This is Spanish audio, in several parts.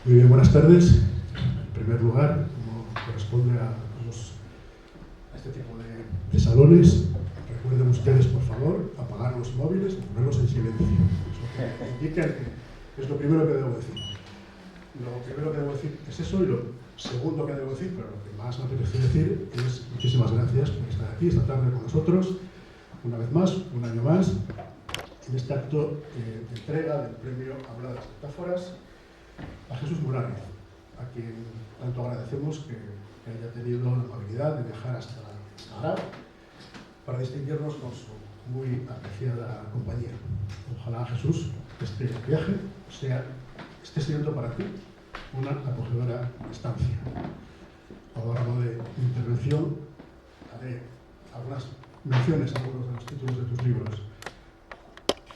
Muy bien, buenas tardes. En primer lugar, como corresponde a este tipo de salones, recuerden ustedes, por favor, apagar los móviles y ponerlos en silencio. Eso indica que es lo primero que debo decir. Lo primero que debo decir es eso, y lo segundo que debo decir, pero lo que más me apetece decir, es muchísimas gracias por estar aquí esta tarde con nosotros, una vez más, un año más, en este acto de entrega del premio Aula de las Metáforas a Jesús Morales, a quien tanto agradecemos que haya tenido la amabilidad de viajar hasta Arab para distinguirnos con su muy apreciada compañía. Ojalá, Jesús, este viaje esté siendo para ti una acogedora estancia. A lo largo de mi intervención haré algunas menciones a algunos de los títulos de tus libros.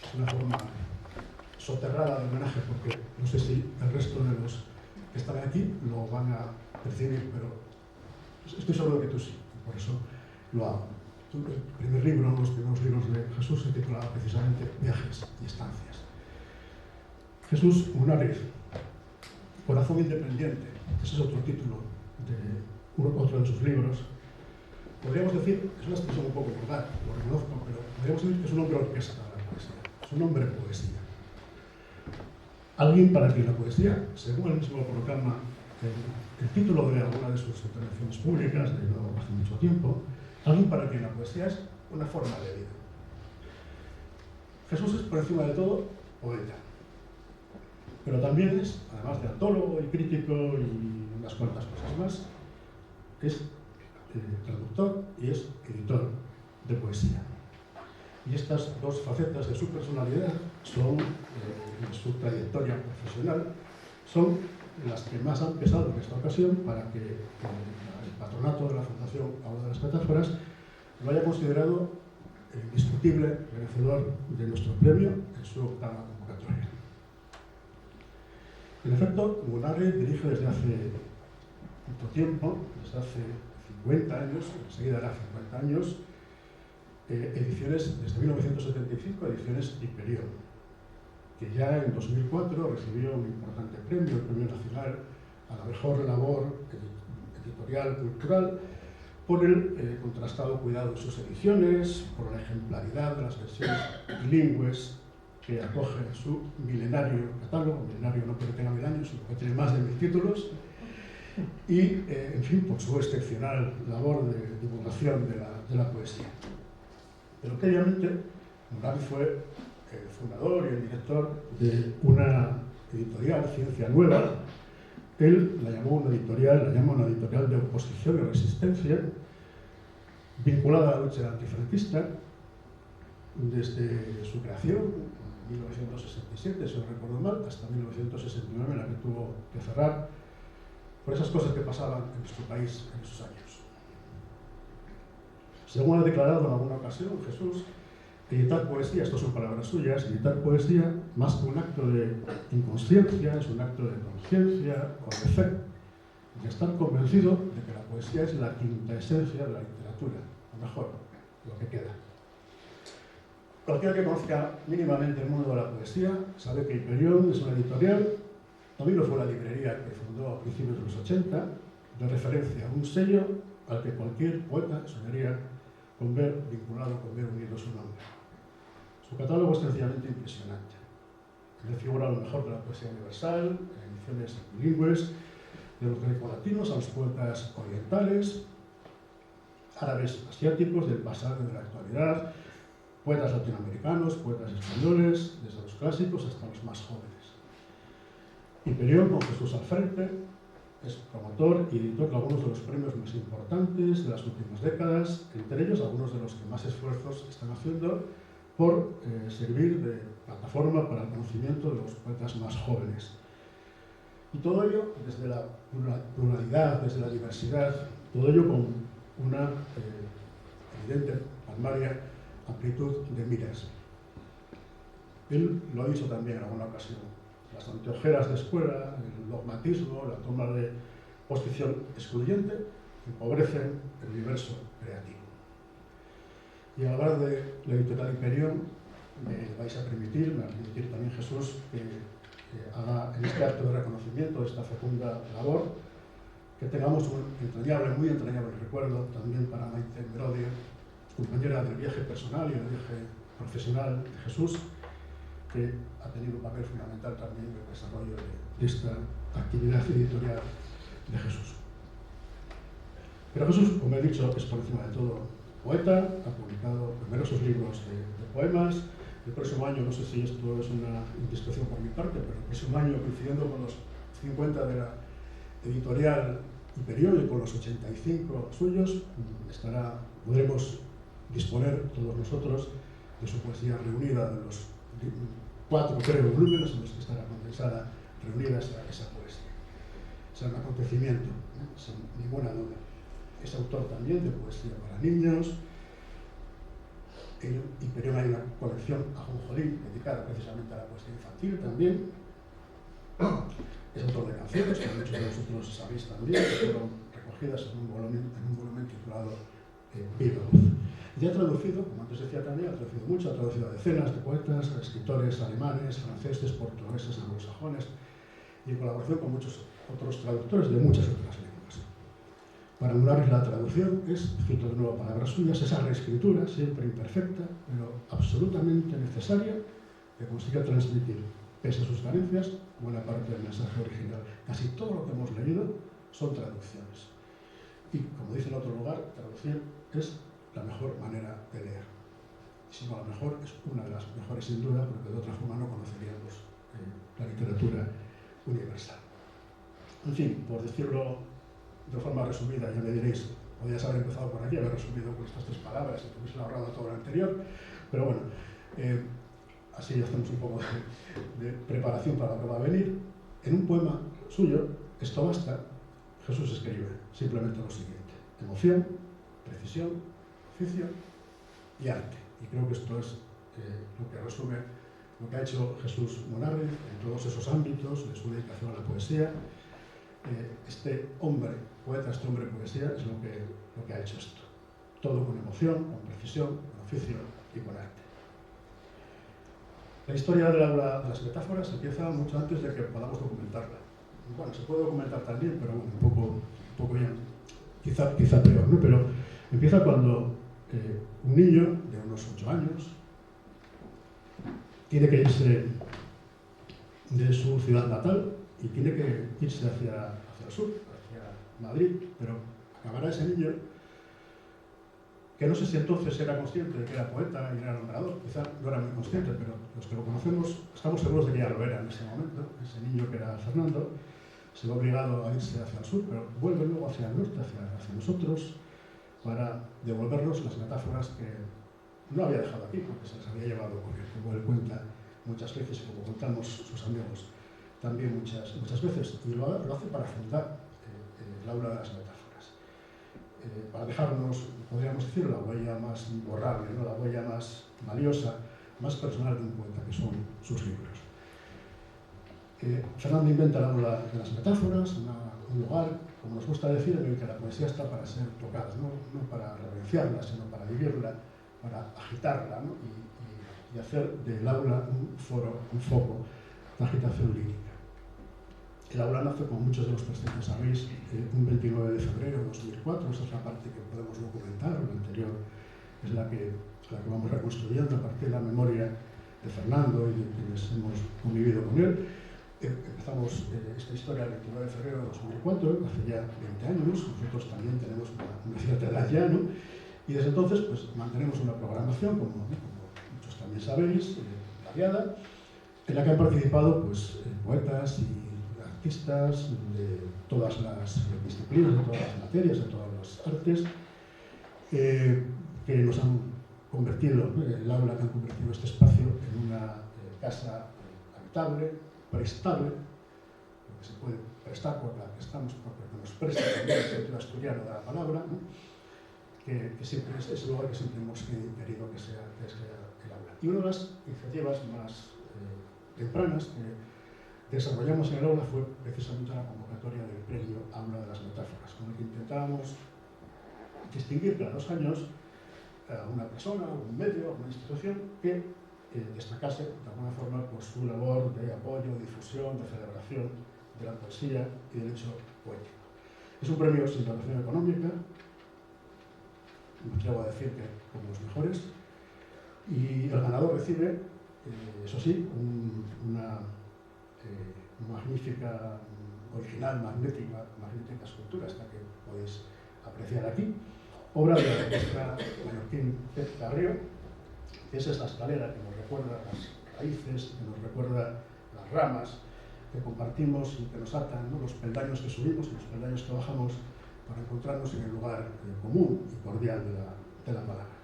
Es una forma soterrada de homenaje, porque no sé si el resto de los que están aquí lo van a percibir, pero estoy seguro de que tú sí, por eso lo hago. El primer libro, los primeros libros de Jesús, se titulaba precisamente Viajes y Estancias. Jesús Munárriz, Corazón Independiente, ese es otro título de otro de sus libros. Podríamos decir, es una expresión un poco vulgar, lo reconozco, pero podríamos decir que es un hombre orquesta de la poesía, es un hombre poesía. Alguien para quien la poesía, según él mismo proclama el título de alguna de sus intervenciones públicas de no hace mucho tiempo, alguien para quien la poesía es una forma de vida. Jesús es, por encima de todo, poeta, pero también es, además de antólogo y crítico y unas cuantas cosas más, es traductor y es editor de poesía. Y estas dos facetas de su personalidad son, en su trayectoria profesional, son las que más han pesado en esta ocasión para que el patronato de la Fundación Aula de las Metáforas lo haya considerado indiscutible merecedor de nuestro premio en su octava convocatoria. En efecto, Munárriz dirige desde hace mucho tiempo, desde hace 50 años, enseguida hará 50 años, ediciones, desde 1975, ediciones Hiperión, que ya en 2004 recibió un importante premio, el Premio Nacional a la mejor labor editorial cultural, por el contrastado cuidado de sus ediciones, por la ejemplaridad de las versiones bilingües que acoge su milenario catálogo, milenario no porque tenga 1000 años, sino que tiene más de 1000 títulos, y, en fin, por su excepcional labor de divulgación de la poesía. Pero previamente, Munárriz fue el fundador y el director de una editorial, Ciencia Nueva. Él la llama una editorial de oposición y resistencia, vinculada a la lucha antifranquista desde su creación, en 1967, si no recuerdo mal, hasta 1969, en la que tuvo que cerrar por esas cosas que pasaban en nuestro país en esos años. Según ha declarado en alguna ocasión Jesús, editar poesía, esto son palabras suyas, editar poesía, más que un acto de inconsciencia, es un acto de conciencia o de fe, de estar convencido de que la poesía es la quinta esencia de la literatura, o mejor, lo que queda. Cualquiera que conozca mínimamente el mundo de la poesía sabe que Hiperión es una editorial, también lo fue la librería que fundó a principios de los 80, de referencia a un sello al que cualquier poeta soñaría con ver vinculado, con ver unido su nombre. Su catálogo es sencillamente impresionante. En él figura lo mejor de la poesía universal, ediciones bilingües, de los grecolatinos a los poetas orientales, árabes asiáticos, del pasado y de la actualidad, poetas latinoamericanos, poetas españoles, desde los clásicos hasta los más jóvenes. Hiperión, con Jesús al frente, es promotor y editor de algunos de los premios más importantes de las últimas décadas, entre ellos algunos de los que más esfuerzos están haciendo por servir de plataforma para el conocimiento de los poetas más jóvenes. Y todo ello desde la pluralidad, desde la diversidad, todo ello con una evidente, palmaria amplitud de miras. Él lo ha dicho también en alguna ocasión. Las anteojeras de escuela, el dogmatismo, la toma de posición excluyente, empobrecen el universo creativo. Y al hablar de la editorial Hiperión, me va a permitir también, Jesús, que haga en este acto de reconocimiento de esta fecunda labor, que tengamos un entrañable, muy entrañable recuerdo también para Maite Merodio, compañera del viaje personal y del viaje profesional de Jesús, que ha tenido un papel fundamental también en el desarrollo de esta actividad editorial de Jesús. Pero Jesús, como he dicho, es por encima de todo poeta, ha publicado numerosos libros de poemas. El próximo año, no sé si esto es una indiscreción por mi parte, pero el próximo año, coincidiendo con los 50 de la editorial y periódico, los 85 suyos, podremos disponer todos nosotros de su poesía reunida, de los 4 volúmenes en los que estará condensada, reunida esa poesía. Será un acontecimiento, sin ninguna duda. Es autor también de poesía para niños. En Imperium hay una colección Ajonjolí dedicada precisamente a la poesía infantil también. Es autor de canciones, que muchos de vosotros sabéis también, que fueron recogidas en un volumen titulado Viva Voz. Y ha traducido, como antes decía también, ha traducido mucho, ha traducido a decenas de poetas, a escritores alemanes, franceses, portugueses, anglosajones, y en colaboración con muchos otros traductores de muchas otras lenguas. Para Munares la traducción es, cito de nuevo palabras suyas, esa reescritura, siempre imperfecta, pero absolutamente necesaria, que consiga transmitir, pese a sus carencias, buena parte del mensaje original. Casi todo lo que hemos leído son traducciones. Y, como dice en otro lugar, traducir es la mejor manera de leer. Si no, la mejor es una de las mejores sin duda, porque de otra forma no conoceríamos la literatura universal. En fin, por decirlo de forma resumida, ya me diréis, podrías haber empezado por aquí, haber resumido con estas 3 palabras y te hubiese ahorrado todo lo anterior, pero bueno, así ya hacemos un poco de preparación para lo que va a venir. En un poema suyo, Esto basta, Jesús escribe simplemente lo siguiente: emoción, precisión, oficio y arte. Y creo que esto es lo que resume lo que ha hecho Jesús Munárriz en todos esos ámbitos de su dedicación a la poesía. Este hombre poeta, este hombre poesía, es lo que ha hecho esto. Todo con emoción, con precisión, con oficio y con arte. La historia del aula de las metáforas empieza mucho antes de que podamos documentarla. Bueno, se puede documentar también, pero bueno, un poco ya, quizá peor, ¿no? Pero empieza cuando un niño de unos 8 años tiene que irse de su ciudad natal y tiene que irse hacia el sur, hacia Madrid, pero acabará ese niño que no sé si entonces era consciente de que era poeta y era nombrador, quizá no era muy consciente, pero los que lo conocemos estamos seguros de que ya lo era en ese momento. Ese niño que era Fernando se ve obligado a irse hacia el sur, pero vuelve luego hacia el norte, hacia nosotros, para devolvernos las metáforas que no había dejado aquí, porque se las había llevado, porque como él cuenta muchas veces, y como contamos sus amigos también muchas veces, y lo hace para fundar el aula de las metáforas, para dejarnos, podríamos decir, la huella más imborrable, ¿no? La huella más valiosa, más personal de un poeta, que son sus libros. Fernando inventa el aula de las metáforas, un lugar, como nos gusta decir, en el que la poesía está para ser tocada, no para reverenciarla, sino para vivirla, para agitarla, ¿no? y hacer del aula un foro, un foco de agitación lírica. El aula nace, como muchos de los presentes sabéis, un 29 de febrero de 2004, esa es la parte que podemos documentar, la anterior es la que vamos reconstruyendo a partir de la memoria de Fernando y de quienes hemos convivido con él. Empezamos esta historia el 29 de febrero de 2004, hace ya 20 años, nosotros también tenemos una cierta edad ya, ¿no? Y desde entonces pues, mantenemos una programación, como muchos también sabéis, variada, en la que han participado pues, poetas y artistas de todas las disciplinas, de todas las materias, de todas las artes, que nos han convertido, el aula que han convertido este espacio en una casa habitable, prestable, lo que se puede prestar por la que estamos, porque nos presta también el sentido asturiano de la palabra, ¿no? que siempre es el lugar que siempre hemos querido que sea el aula. Y una de las iniciativas más tempranas que desarrollamos en el aula fue precisamente la convocatoria del premio Aula de las Metáforas, con el que intentábamos distinguir cada 2 años a una persona, a un medio, a una institución que destacase de alguna forma por su labor de apoyo, difusión, de celebración de la poesía y del hecho poético. Es un premio sin dotación económica, me atrevo a decir que como los mejores, y el ganador recibe, eso sí, una magnífica, original, magnética escultura, esta que podéis apreciar aquí, obra de la artista mallorquín Pep Carrió, que es esa escalera que nos recuerda las raíces, que nos recuerda las ramas que compartimos y que nos atan, ¿no? Los peldaños que subimos y los peldaños que bajamos para encontrarnos en el lugar común y cordial de la palabra.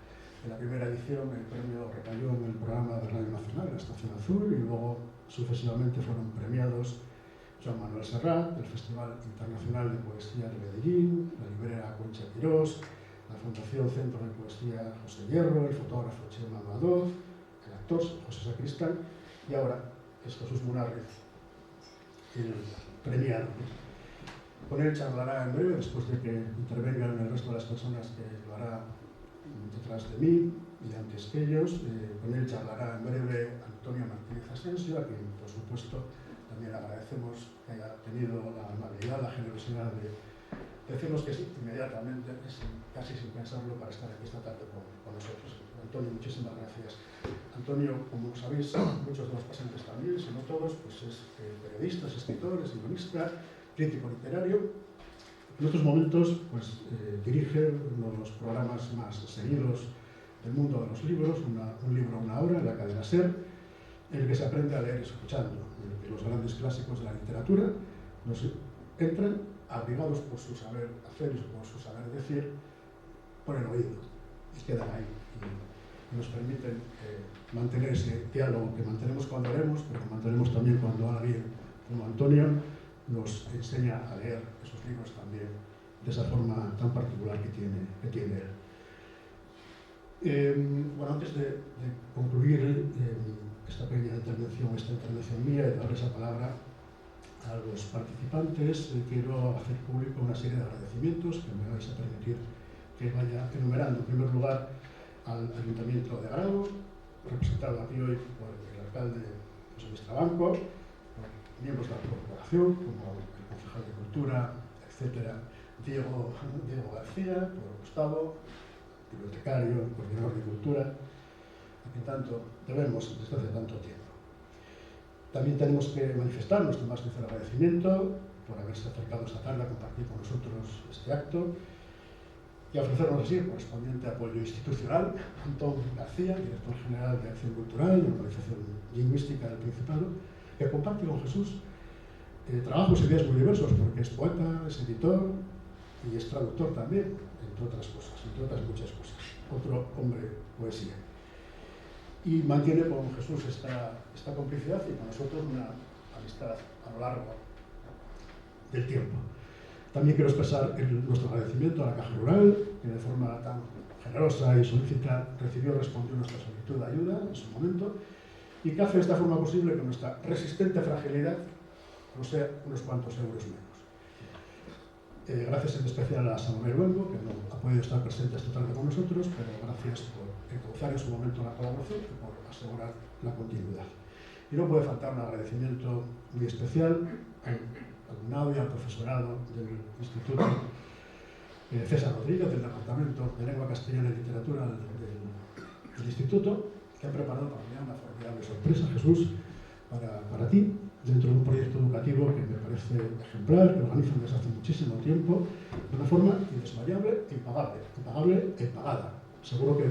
En la primera edición el premio recayó en el programa de Radio Nacional, la Estación Azul, y luego sucesivamente fueron premiados Joan Manuel Serrat, el Festival Internacional de Poesía de Medellín, la librera Concha Quirós, la Fundación Centro de Poesía José Hierro, el fotógrafo Chema Amador, el actor José Sacristán, y ahora es Jesús Munárriz, el premiado. Con él charlará en breve, después de que intervengan el resto de las personas que lo hará detrás de mí y antes que ellos. Con él charlará en breve Antonio Martínez Asensio, a quien, por supuesto, también agradecemos que haya tenido la amabilidad, la generosidad de decirnos que sí inmediatamente, casi sin pensarlo, para estar aquí esta tarde con nosotros. Antonio, muchísimas gracias. Antonio, como sabéis, muchos de los presentes también, si no todos, pues es periodista, es escritor, es guionista, crítico literario. En estos momentos pues, dirige uno de los programas más seguidos del mundo de los libros, un libro, una obra, en la cadena SER, en el que se aprende a leer escuchando, en el que los grandes clásicos de la literatura nos entran abrigados por su saber hacer y por su saber decir por el oído y quedan ahí y nos permiten mantener ese diálogo que mantenemos cuando leemos, pero que mantenemos también cuando alguien como Antonio nos enseña a leer esos libros también de esa forma tan particular que tiene él. Bueno, antes de concluir esta pequeña intervención, mía, y darles la palabra a los participantes, quiero hacer público una serie de agradecimientos que me vais a permitir que vaya enumerando. En primer lugar, al Ayuntamiento de Grado, representado aquí hoy por el alcalde José Luis Trabanco, por miembros de la corporación, como el concejal de Cultura, etcétera, Diego García, por Gustavo, bibliotecario, coordinador de Cultura, a quien tanto debemos desde hace tanto tiempo. También tenemos que manifestar nuestro más sincero agradecimiento por haberse acercado esta tarde a compartir con nosotros este acto y a ofrecernos así el correspondiente apoyo institucional. Antón García, director general de Acción Cultural y Normalización Lingüística del Principado, que comparte con Jesús trabajos y ideas muy diversos, porque es poeta, es editor y es traductor también, entre otras cosas, entre otras muchas cosas. Otro hombre poesía. Y mantiene con Jesús esta complicidad y con nosotros una amistad a lo largo del tiempo. También quiero expresar nuestro agradecimiento a la Caja Rural, que de forma tan generosa y solícita respondió nuestra solicitud de ayuda en su momento, y que hace de esta forma posible que nuestra resistente fragilidad no sea unos cuantos euros menos. Gracias en especial a Salomé Luengo, que no ha podido estar presente esta tarde con nosotros, pero gracias por encauzar en su momento la colaboración y por asegurar la continuidad. Y no puede faltar un agradecimiento muy especial al alumnado y al profesorado del Instituto César Rodríguez, del Departamento de Lengua Castellana y Literatura del Instituto, que ha preparado para mí una formidable sorpresa, Jesús, para ti, dentro de un proyecto educativo que me parece ejemplar, que organizan desde hace muchísimo tiempo, de una forma indesmayable e impagable e impagada. Seguro que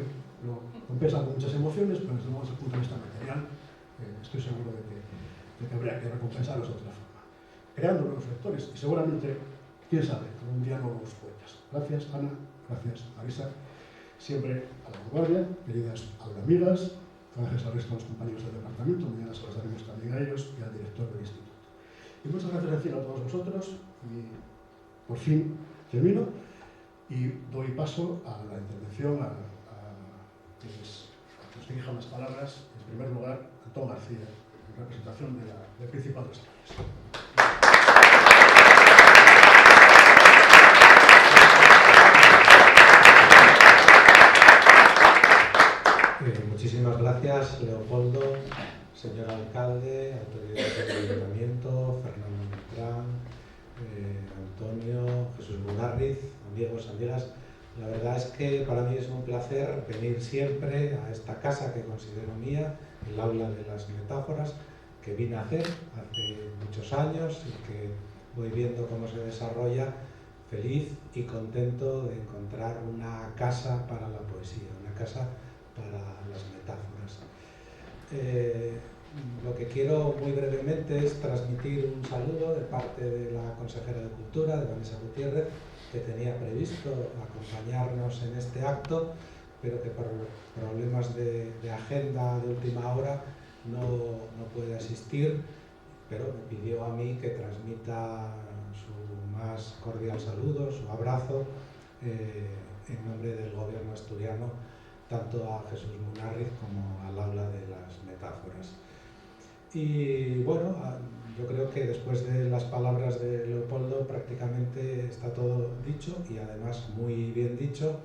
lo compensa con muchas emociones, pero desde luego, desde el punto de vista material, estoy seguro de que habría que recompensarlos de otra forma. Creando nuevos lectores y seguramente, quién sabe, algún día nuevos poetas. Gracias, Ana, gracias, Marisa. Siempre a la vanguardia, queridas amigas. Gracias al resto de los compañeros del departamento, mañana se los daremos también a ellos y al director del instituto. Y muchas gracias a todos vosotros y por fin termino y doy paso a la intervención a que os dirija unas palabras, en primer lugar, Antón García, en representación del Principado de Asturias. Muchísimas gracias días, Leopoldo, señor alcalde, autoridades del ayuntamiento, Fernando Beltrán, Antonio, Jesús Munarriz, amigos, amigas. La verdad es que para mí es un placer venir siempre a esta casa que considero mía, el aula de las metáforas, que vine a hacer hace muchos años y que voy viendo cómo se desarrolla, feliz y contento de encontrar una casa para la poesía, una casa para las metáforas. Lo que quiero muy brevemente es transmitir un saludo de parte de la consejera de Cultura, de Vanessa Gutiérrez, que tenía previsto acompañarnos en este acto, pero que por problemas de agenda de última hora no puede asistir, pero me pidió a mí que transmita su más cordial saludo, su abrazo, en nombre del gobierno asturiano, tanto a Jesús Munarriz como al aula de las metáforas. Y bueno, yo creo que después de las palabras de Leopoldo prácticamente está todo dicho y además muy bien dicho.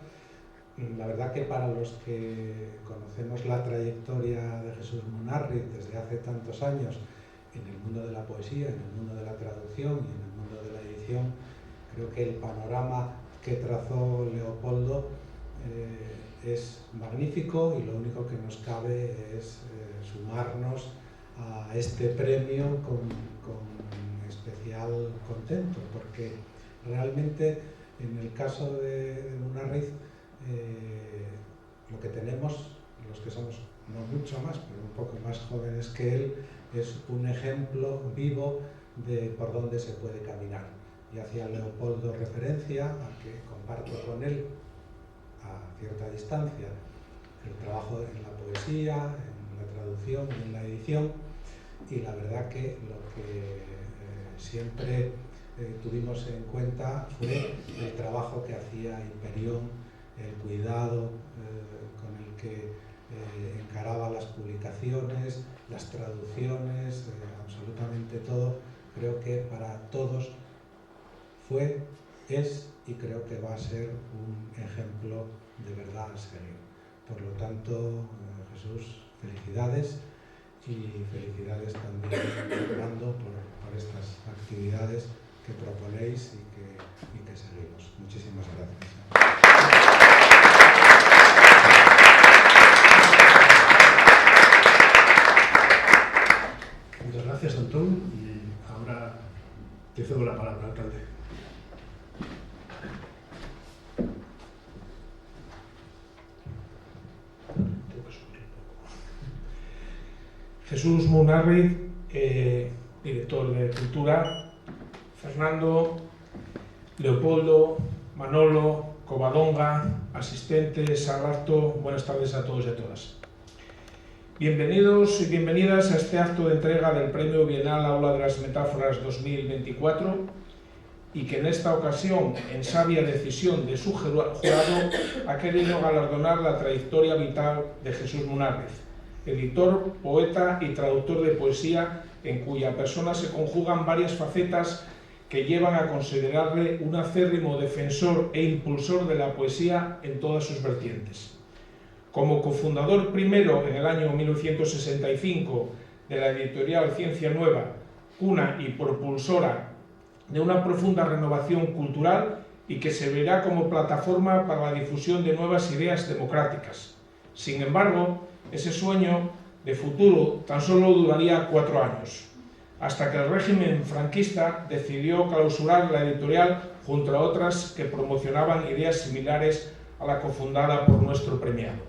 La verdad que para los que conocemos la trayectoria de Jesús Munarriz desde hace tantos años en el mundo de la poesía, en el mundo de la traducción y en el mundo de la edición, creo que el panorama que trazó Leopoldo es magnífico y lo único que nos cabe es sumarnos a este premio con especial contento, porque realmente en el caso de Munarriz lo que tenemos, los que somos no mucho más, pero un poco más jóvenes que él, es un ejemplo vivo de por dónde se puede caminar. Y hacía Leopoldo referencia a que comparto con él a cierta distancia el trabajo en la poesía, en la traducción y en la edición, y la verdad que lo que siempre tuvimos en cuenta fue el trabajo que hacía Imperión, el cuidado con el que encaraba las publicaciones, las traducciones, absolutamente todo. Creo que para todos fue, es y creo que va a ser un ejemplo de verdad a seguir. Por lo tanto, Jesús, felicidades y felicidades también, Fernando, por estas actividades que proponéis y que seguimos. Muchísimas gracias. Muchas gracias, Antón, y ahora te cedo la palabra, alcalde. Jesús Munarriz, director de Cultura, Fernando, Leopoldo, Manolo, Covadonga, asistentes, Sarrato, buenas tardes a todos y a todas. Bienvenidos y bienvenidas a este acto de entrega del Premio Bienal Aula de las Metáforas 2024 y que en esta ocasión, en sabia decisión de su jurado, ha querido galardonar la trayectoria vital de Jesús Munarriz, editor, poeta y traductor de poesía, en cuya persona se conjugan varias facetas que llevan a considerarle un acérrimo defensor e impulsor de la poesía en todas sus vertientes. Como cofundador primero en el año 1965 de la editorial Ciencia Nueva, cuna y propulsora de una profunda renovación cultural y que servirá como plataforma para la difusión de nuevas ideas democráticas. Sin embargo, ese sueño de futuro tan solo duraría 4 años, hasta que el régimen franquista decidió clausurar la editorial junto a otras que promocionaban ideas similares a la cofundada por nuestro premiado.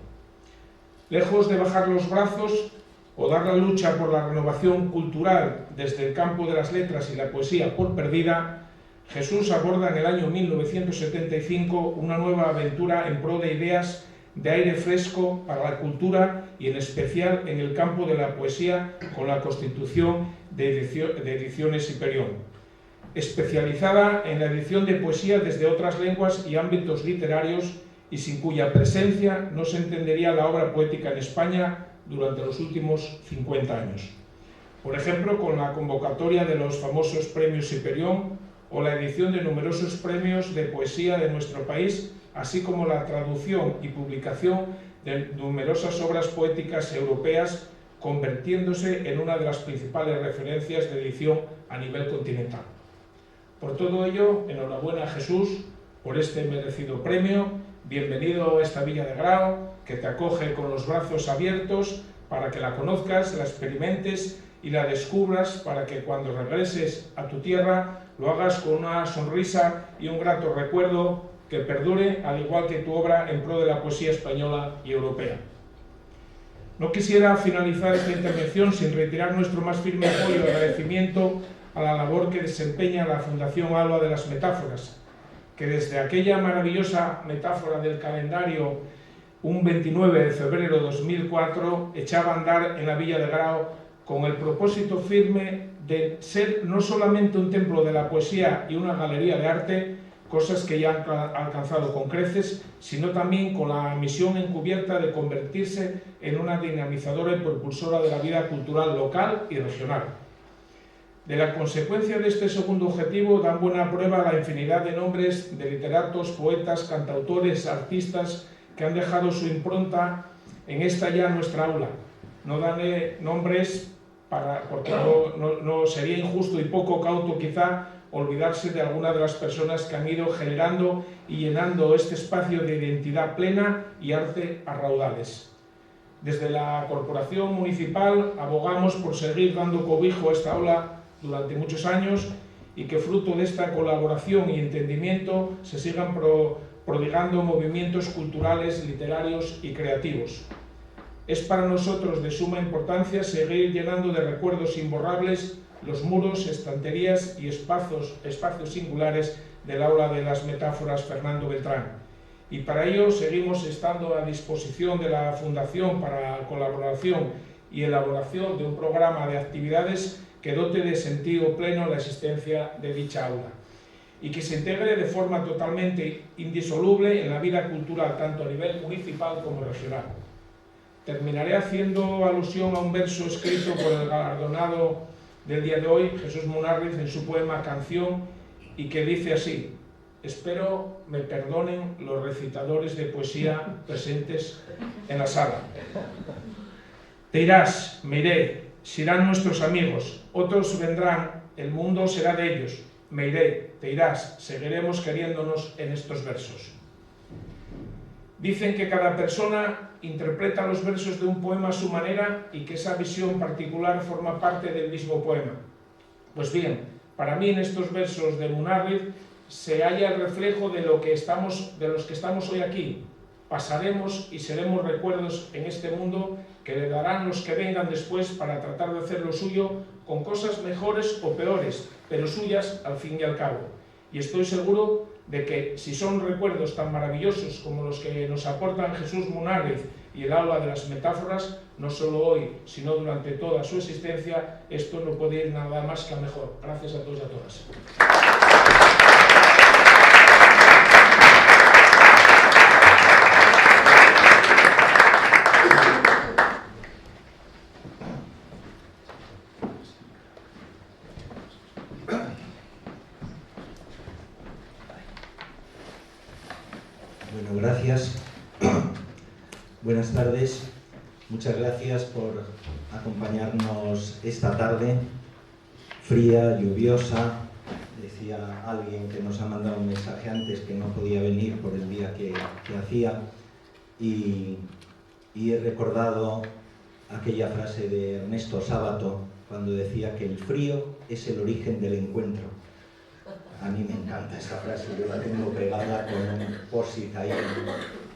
Lejos de bajar los brazos o dar la lucha por la renovación cultural desde el campo de las letras y la poesía por perdida, Jesús aborda en el año 1975 una nueva aventura en pro de ideas de aire fresco para la cultura y en especial en el campo de la poesía con la constitución de Ediciones Imperión, especializada en la edición de poesía desde otras lenguas y ámbitos literarios y sin cuya presencia no se entendería la obra poética en España durante los últimos 50 años. Por ejemplo, con la convocatoria de los famosos premios Imperión o la edición de numerosos premios de poesía de nuestro país, así como la traducción y publicación de numerosas obras poéticas europeas, convirtiéndose en una de las principales referencias de edición a nivel continental. Por todo ello, enhorabuena a Jesús por este merecido premio. Bienvenido a esta Villa de Grao, que te acoge con los brazos abiertos para que la conozcas, la experimentes y la descubras, para que cuando regreses a tu tierra lo hagas con una sonrisa y un grato recuerdo que perdure, al igual que tu obra en pro de la poesía española y europea. No quisiera finalizar esta intervención sin retirar nuestro más firme apoyo y agradecimiento a la labor que desempeña la Fundación Alba de las Metáforas, que desde aquella maravillosa metáfora del calendario, un 29 de febrero de 2004, echaba a andar en la Villa de Grao con el propósito firme de ser no solamente un templo de la poesía y una galería de arte, cosas que ya han alcanzado con creces, sino también con la misión encubierta de convertirse en una dinamizadora y propulsora de la vida cultural local y regional. De la consecuencia de este segundo objetivo dan buena prueba la infinidad de nombres de literatos, poetas, cantautores, artistas que han dejado su impronta en esta ya nuestra aula. No daré nombres porque no sería injusto y poco cauto quizá olvidarse de algunas de las personas que han ido generando y llenando este espacio de identidad plena y arte a raudales. Desde la Corporación Municipal abogamos por seguir dando cobijo a esta aula durante muchos años y que fruto de esta colaboración y entendimiento se sigan prodigando movimientos culturales, literarios y creativos. Es para nosotros de suma importancia seguir llenando de recuerdos imborrables los muros, estanterías y espacios singulares del Aula de las Metáforas Fernando Beltrán. Y para ello seguimos estando a disposición de la Fundación para la colaboración y elaboración de un programa de actividades que dote de sentido pleno la existencia de dicha aula y que se integre de forma totalmente indisoluble en la vida cultural tanto a nivel municipal como regional. Terminaré haciendo alusión a un verso escrito por el galardonado del día de hoy, Jesús Munárriz, en su poema Canción, y que dice así: espero me perdonen los recitadores de poesía presentes en la sala. Te irás, me iré, se irán nuestros amigos, otros vendrán, el mundo será de ellos. Me iré, te irás, seguiremos queriéndonos en estos versos. Dicen que cada persona interpreta los versos de un poema a su manera y que esa visión particular forma parte del mismo poema. Pues bien, para mí en estos versos de Munárriz se halla el reflejo de los que estamos hoy aquí. Pasaremos y seremos recuerdos en este mundo que le darán los que vengan después para tratar de hacer lo suyo con cosas mejores o peores, pero suyas al fin y al cabo. Y estoy seguro de que si son recuerdos tan maravillosos como los que nos aportan Jesús Munárriz y el Aula de las Metáforas, no solo hoy, sino durante toda su existencia, esto no puede ir nada más que a mejor. Gracias a todos y a todas. Bueno, gracias. Buenas tardes. Muchas gracias por acompañarnos esta tarde fría, lluviosa. Decía alguien que nos ha mandado un mensaje antes que no podía venir por el día que hacía y he recordado aquella frase de Ernesto Sábato cuando decía que el frío es el origen del encuentro. A mí me encanta esa frase, yo la tengo pegada con un post-it ahí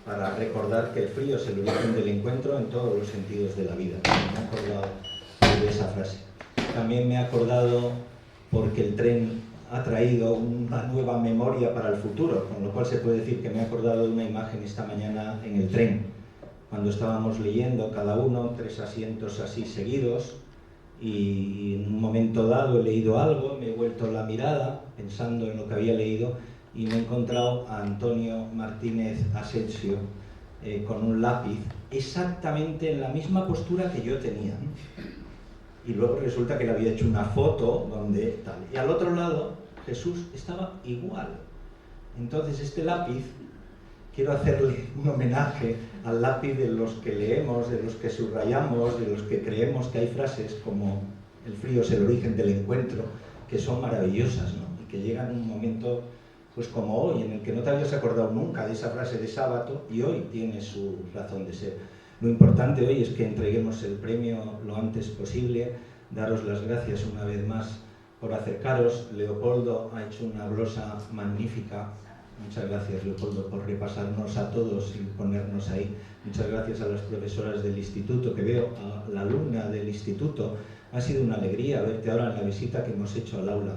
para recordar que el frío es el origen del encuentro en todos los sentidos de la vida. Me he acordado de esa frase. También me he acordado porque el tren ha traído una nueva memoria para el futuro, con lo cual se puede decir que me he acordado de una imagen esta mañana en el tren, cuando estábamos leyendo cada uno 3 asientos así seguidos, y en un momento dado he leído algo, me he vuelto la mirada pensando en lo que había leído y me he encontrado a Antonio Martínez Asensio con un lápiz exactamente en la misma postura que yo tenía. Y luego resulta que le había hecho una foto donde tal. Y al otro lado Jesús estaba igual. Entonces este lápiz quiero hacerle un homenaje al lápiz de los que leemos, de los que subrayamos, de los que creemos que hay frases como el frío es el origen del encuentro, que son maravillosas, ¿no? Y que llegan en un momento pues como hoy, en el que no te habías acordado nunca de esa frase de sábado y hoy tiene su razón de ser. Lo importante hoy es que entreguemos el premio lo antes posible, daros las gracias una vez más por acercaros. Leopoldo ha hecho una glosa magnífica. Muchas gracias, Leopoldo, por repasarnos a todos y ponernos ahí. Muchas gracias a las profesoras del instituto, que veo a la alumna del instituto. Ha sido una alegría verte ahora en la visita que hemos hecho al aula,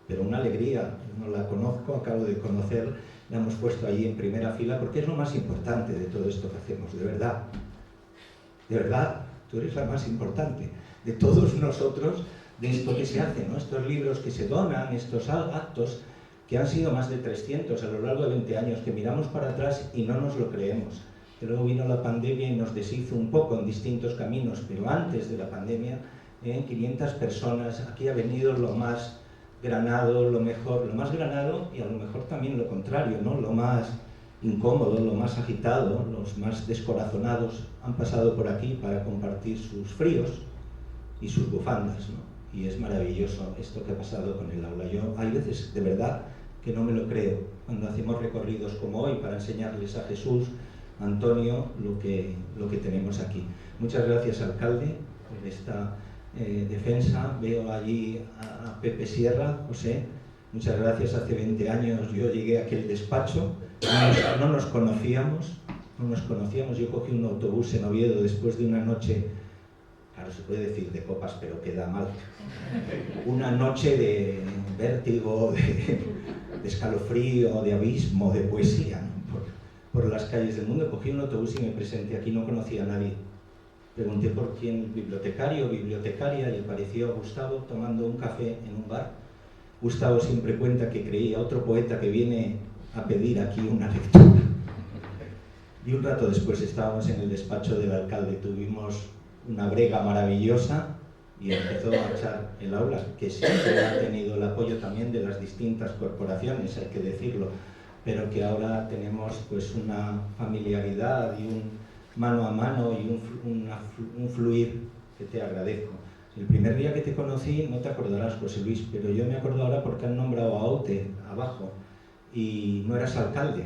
pero una alegría. No la conozco, acabo de conocer, la hemos puesto allí en primera fila porque es lo más importante de todo esto que hacemos, de verdad. De verdad, tú eres la más importante de todos nosotros, de esto que se hace, ¿no? Estos libros que se donan, estos actos, que han sido más de 300 a lo largo de 20 años, que miramos para atrás y no nos lo creemos. Que luego vino la pandemia y nos deshizo un poco en distintos caminos, pero antes de la pandemia, 500 personas, aquí ha venido lo más granado, lo mejor, lo más granado y a lo mejor también lo contrario, ¿no? Lo más incómodo, lo más agitado, los más descorazonados han pasado por aquí para compartir sus fríos y sus bufandas, ¿no? Y es maravilloso esto que ha pasado con el aula. Yo hay veces, de verdad, que no me lo creo, cuando hacemos recorridos como hoy para enseñarles a Jesús, a Antonio, lo que tenemos aquí. Muchas gracias, alcalde, por esta defensa. Veo allí a Pepe Sierra, José, muchas gracias. Hace 20 años yo llegué a aquel despacho, no nos conocíamos, yo cogí un autobús en Oviedo después de una noche, claro, se puede decir de copas, pero queda mal, una noche de vértigo, de escalofrío, de abismo, de poesía, ¿no? por las calles del mundo. Cogí un autobús y me presenté aquí, no conocía a nadie. Pregunté por quién, bibliotecario o bibliotecaria, y apareció Gustavo tomando un café en un bar. Gustavo siempre cuenta que creía otro poeta que viene a pedir aquí una lectura. Y un rato después estábamos en el despacho del alcalde, tuvimos una brega maravillosa y empezó a marchar el aula, que siempre ha tenido el apoyo también de las distintas corporaciones, hay que decirlo, pero que ahora tenemos pues una familiaridad y un mano a mano y un fluir que te agradezco. El primer día que te conocí, no te acordarás, José Luis, pero yo me acuerdo ahora porque han nombrado a Aute abajo y no eras alcalde.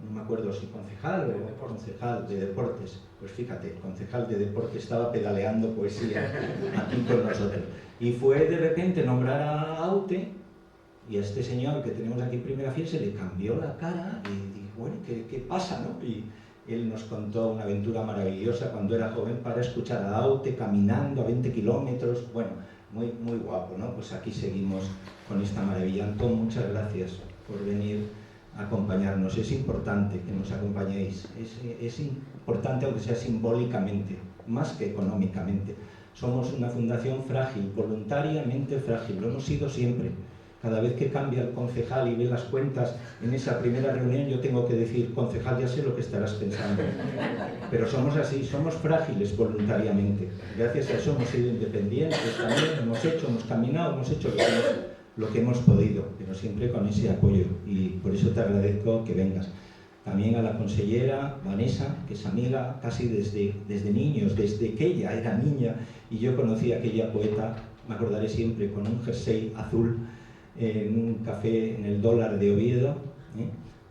No me acuerdo si concejal o concejal de deportes. Pues fíjate, el concejal de deportes estaba pedaleando poesía aquí con nosotros. Y fue de repente nombrar a Aute y a este señor que tenemos aquí en primera fila se le cambió la cara y dije, bueno, ¿qué pasa, no? Y él nos contó una aventura maravillosa cuando era joven para escuchar a Aute caminando a 20 kilómetros. Bueno, muy guapo, ¿no? Pues aquí seguimos con esta maravilla. Antón, muchas gracias por venir a acompañarnos. Es importante que nos acompañéis. Es importante, aunque sea simbólicamente, más que económicamente. Somos una fundación frágil, voluntariamente frágil. Lo hemos sido siempre. Cada vez que cambia el concejal y ve las cuentas en esa primera reunión, yo tengo que decir, concejal, ya sé lo que estarás pensando. Pero somos así, somos frágiles voluntariamente. Gracias a eso hemos sido independientes también, hemos caminado, hemos hecho lo que hemos podido, pero siempre con ese apoyo. Y por eso te agradezco que vengas. También a la consellera Vanessa, que es amiga casi desde niños, desde que ella era niña y yo conocí a aquella poeta, me acordaré siempre, con un jersey azul, en un café en el Dólar de Oviedo,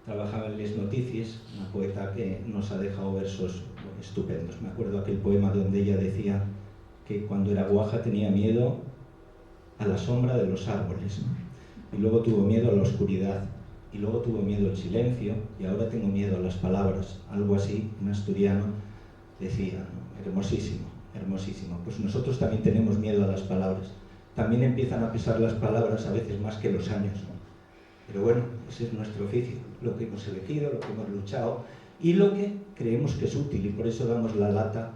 trabajaba en Les Noticias, una poeta que nos ha dejado versos estupendos. Me acuerdo aquel poema donde ella decía que cuando era guaja tenía miedo a la sombra de los árboles, ¿no? Y luego tuvo miedo a la oscuridad, y luego tuvo miedo al silencio, y ahora tengo miedo a las palabras. Algo así, un asturiano decía, ¿no? Hermosísimo, hermosísimo. Pues nosotros también tenemos miedo a las palabras. También empiezan a pesar las palabras a veces más que los años, ¿no? Pero bueno, ese es nuestro oficio, lo que hemos elegido, lo que hemos luchado y lo que creemos que es útil, y por eso damos la lata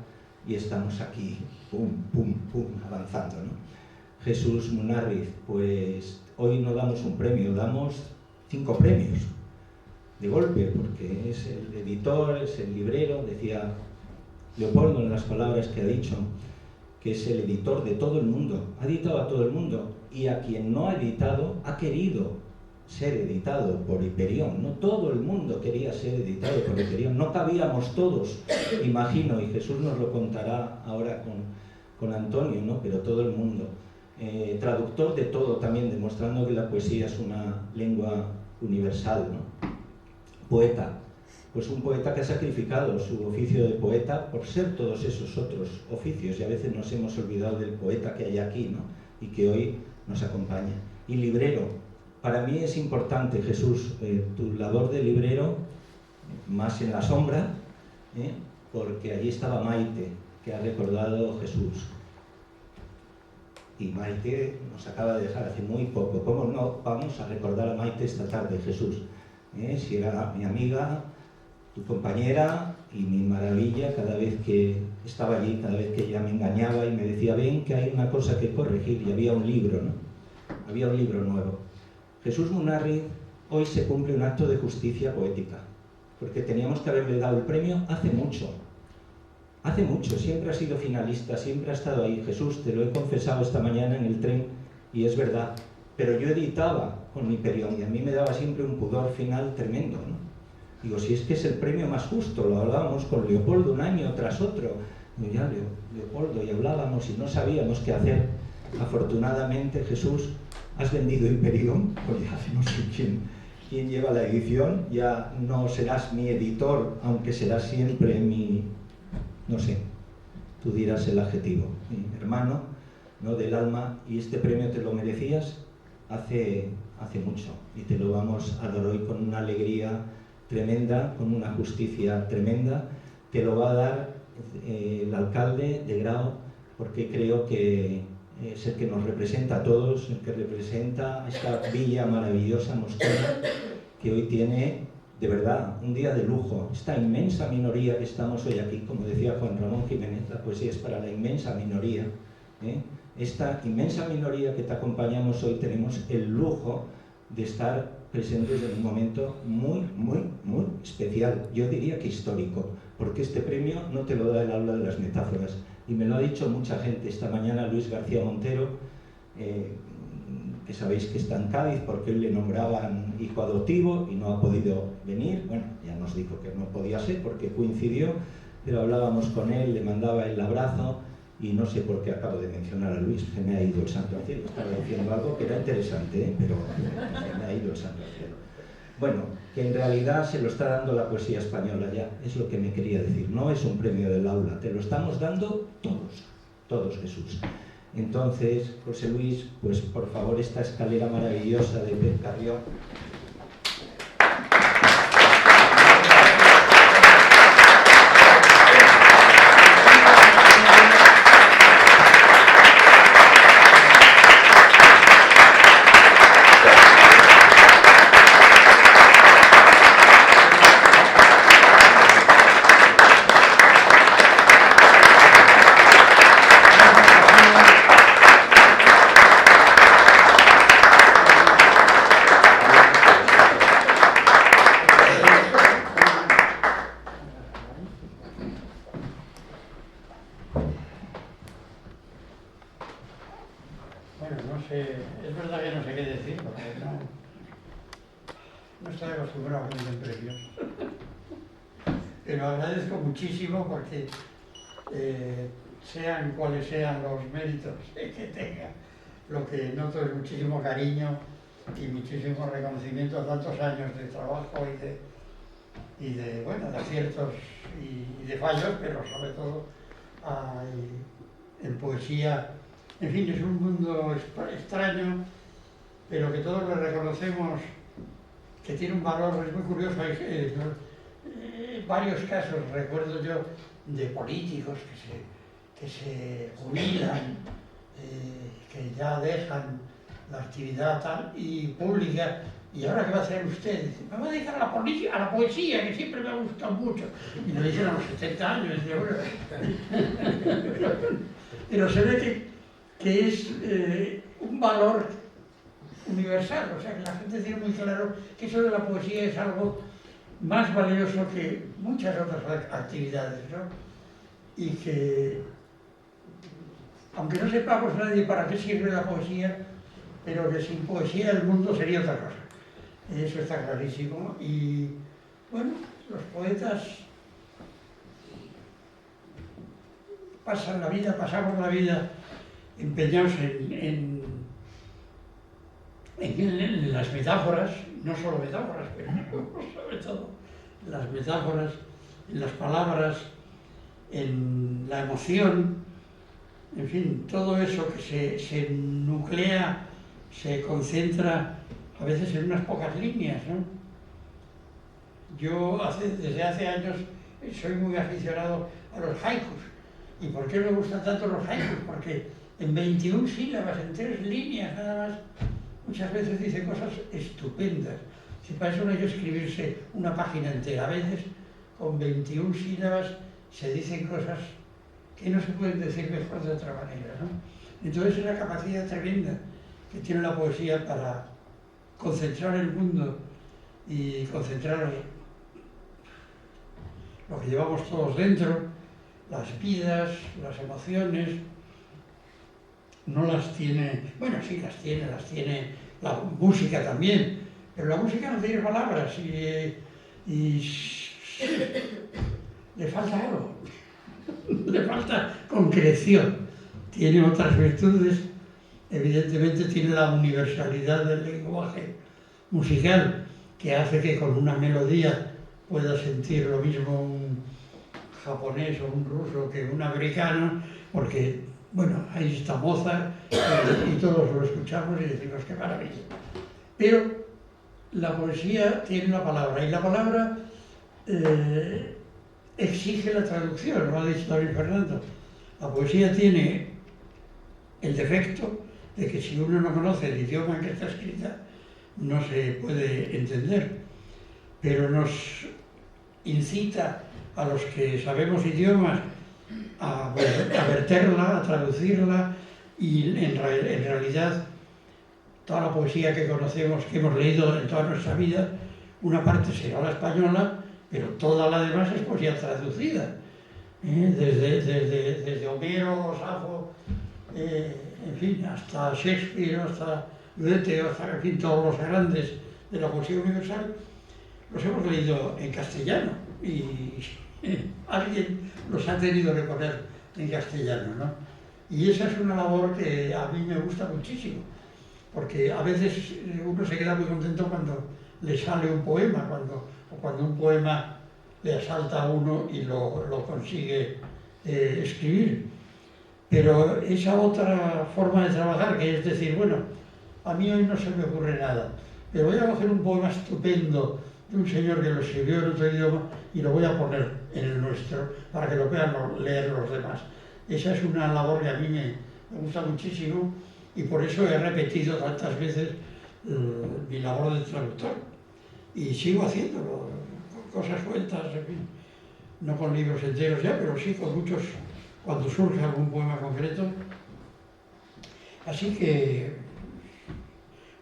y estamos aquí, pum, pum, pum, avanzando, ¿no? Jesús Munarriz, pues hoy no damos un premio, damos 5 premios de golpe, porque es el editor, es el librero, decía Leopoldo en las palabras que ha dicho, que es el editor de todo el mundo, ha editado a todo el mundo, y a quien no ha editado ha querido ser editado por Hiperión, ¿no? Todo el mundo quería ser editado por Hiperión, no cabíamos todos, imagino, y Jesús nos lo contará ahora con Antonio, ¿no? Pero todo el mundo. Traductor de todo también, demostrando que la poesía es una lengua universal, ¿no? Poeta, pues un poeta que ha sacrificado su oficio de poeta por ser todos esos otros oficios, y a veces nos hemos olvidado del poeta que hay aquí, ¿no? Y que hoy nos acompaña. Y librero. Para mí es importante, Jesús, tu labor de librero, más en la sombra, porque allí estaba Maite, que ha recordado Jesús. Y Maite nos acaba de dejar hace muy poco. ¿Cómo no vamos a recordar a Maite esta tarde, Jesús? Si era mi amiga, tu compañera y mi maravilla cada vez que estaba allí, cada vez que ella me engañaba y me decía, ven que hay una cosa que corregir, y había un libro, ¿no? Había un libro nuevo. Jesús Munarriz, hoy se cumple un acto de justicia poética, porque teníamos que haberle dado el premio hace mucho, siempre ha sido finalista, siempre ha estado ahí. Jesús, te lo he confesado esta mañana en el tren, y es verdad, pero yo editaba con Hiperión y a mí me daba siempre un pudor final tremendo, ¿no? Digo, si es que es el premio más justo, lo hablábamos con Leopoldo un año tras otro, digo, ya Leopoldo, y hablábamos y no sabíamos qué hacer. Afortunadamente, Jesús, has vendido Hiperión, pues ya no sé quién lleva la edición, ya no serás mi editor, aunque serás siempre mi, no sé, tú dirás el adjetivo, mi hermano, ¿no? Del alma, y este premio te lo merecías hace mucho, y te lo vamos a dar hoy con una alegría tremenda, con una justicia tremenda. Te lo va a dar el alcalde de Grao, porque creo que es el que nos representa a todos, el que representa esta villa maravillosa Moscona, que hoy tiene, de verdad, un día de lujo. Esta inmensa minoría que estamos hoy aquí, como decía Juan Ramón Jiménez, la poesía es para la inmensa minoría. Esta inmensa minoría que te acompañamos hoy, tenemos el lujo de estar presentes en un momento muy, muy, muy especial. Yo diría que histórico, porque este premio no te lo da el aula de las metáforas. Y me lo ha dicho mucha gente esta mañana, Luis García Montero, que sabéis que está en Cádiz porque hoy le nombraban hijo adoptivo y no ha podido venir. Bueno, ya nos dijo que no podía ser porque coincidió, pero hablábamos con él, le mandaba el abrazo, y no sé por qué acabo de mencionar a Luis, que me ha ido el santo al cielo. Estaba diciendo algo que era interesante, pero me ha ido el santo al cielo. Bueno, que en realidad se lo está dando la poesía española ya, es lo que me quería decir. No es un premio del aula, te lo estamos dando todos, Jesús. Entonces, José Luis, pues por favor, esta escalera maravillosa de Pep Carrión. Es verdad que no sé qué decir, porque no estoy acostumbrado a que me den premios. Pero agradezco muchísimo porque sean cuales sean los méritos que tenga, lo que noto es muchísimo cariño y muchísimo reconocimiento a tantos años de trabajo y de aciertos y de fallos, pero sobre todo en poesía. En fin, es un mundo extraño, pero que todos le reconocemos que tiene un valor. Es muy curioso, hay varios casos, recuerdo yo, de políticos que se jubilan, que ya dejan la actividad tal y pública, y ahora ¿qué va a hacer usted? Dice, me voy a dedicar a la poesía, que siempre me ha gustado mucho. Y lo dicen a los 70 años, y bueno. Pero se ve que es un valor universal, o sea que la gente tiene muy claro que eso de la poesía es algo más valioso que muchas otras actividades, ¿no? Y que, aunque no sepamos nadie para qué sirve la poesía, pero que sin poesía el mundo sería otra cosa. eso está clarísimo. Y bueno, los poetas pasamos la vida empeñados en las metáforas, no solo metáforas, pero sobre todo las metáforas, en las palabras, en la emoción, en fin, todo eso que se nuclea, se concentra a veces en unas pocas líneas, ¿no? Yo desde hace años soy muy aficionado a los haikus. ¿Y por qué me gustan tanto los haikus? Porque en 21 sílabas, en 3 líneas nada más, muchas veces dice cosas estupendas. Si para eso no hay que escribirse una página entera, a veces con 21 sílabas se dicen cosas que no se pueden decir mejor de otra manera, ¿no? Entonces es una capacidad tremenda que tiene la poesía para concentrar el mundo y concentrar lo que llevamos todos dentro, las vidas, las emociones. No las tiene, bueno, sí las tiene la música también, pero la música no tiene palabras y le falta algo, le falta concreción. Tiene otras virtudes, evidentemente tiene la universalidad del lenguaje musical, que hace que con una melodía pueda sentir lo mismo un japonés o un ruso que un americano, porque, bueno, ahí está Mozart y todos lo escuchamos y decimos qué maravilla. Pero la poesía tiene una palabra, y la palabra exige la traducción, lo ha dicho David Fernando. La poesía tiene el defecto de que si uno no conoce el idioma en que está escrita, no se puede entender, pero nos incita a los que sabemos idiomas a verterla, a traducirla, y en realidad toda la poesía que conocemos, que hemos leído en toda nuestra vida, una parte será la española, pero toda la demás es poesía traducida, desde Homero, Safo, en fin, hasta Shakespeare, hasta Goethe, hasta en fin, todos los grandes de la poesía universal, los hemos leído en castellano y alguien los ha tenido que poner en castellano, ¿no? Y esa es una labor que a mí me gusta muchísimo, porque a veces uno se queda muy contento cuando le sale un poema, cuando un poema le asalta a uno y lo consigue escribir. Pero esa otra forma de trabajar, que es decir, bueno, a mí hoy no se me ocurre nada, pero voy a coger un poema estupendo de un señor que lo escribió en otro idioma y lo voy a poner en el nuestro para que lo puedan leer los demás. Esa es una labor que a mí me gusta muchísimo y por eso he repetido tantas veces mi labor de traductor. Y sigo haciéndolo, con cosas sueltas, en fin, no con libros enteros ya, pero sí con muchos, cuando surge algún poema concreto. Así que,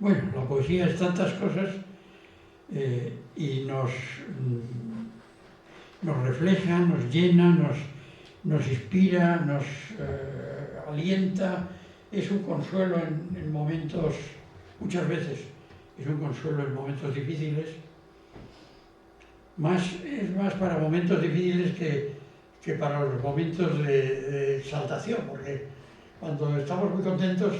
bueno, la poesía es tantas cosas y nos refleja, nos llena, nos inspira, nos alienta, es un consuelo en momentos, muchas veces es un consuelo en momentos difíciles, es más para momentos difíciles que para los momentos de exaltación, porque cuando estamos muy contentos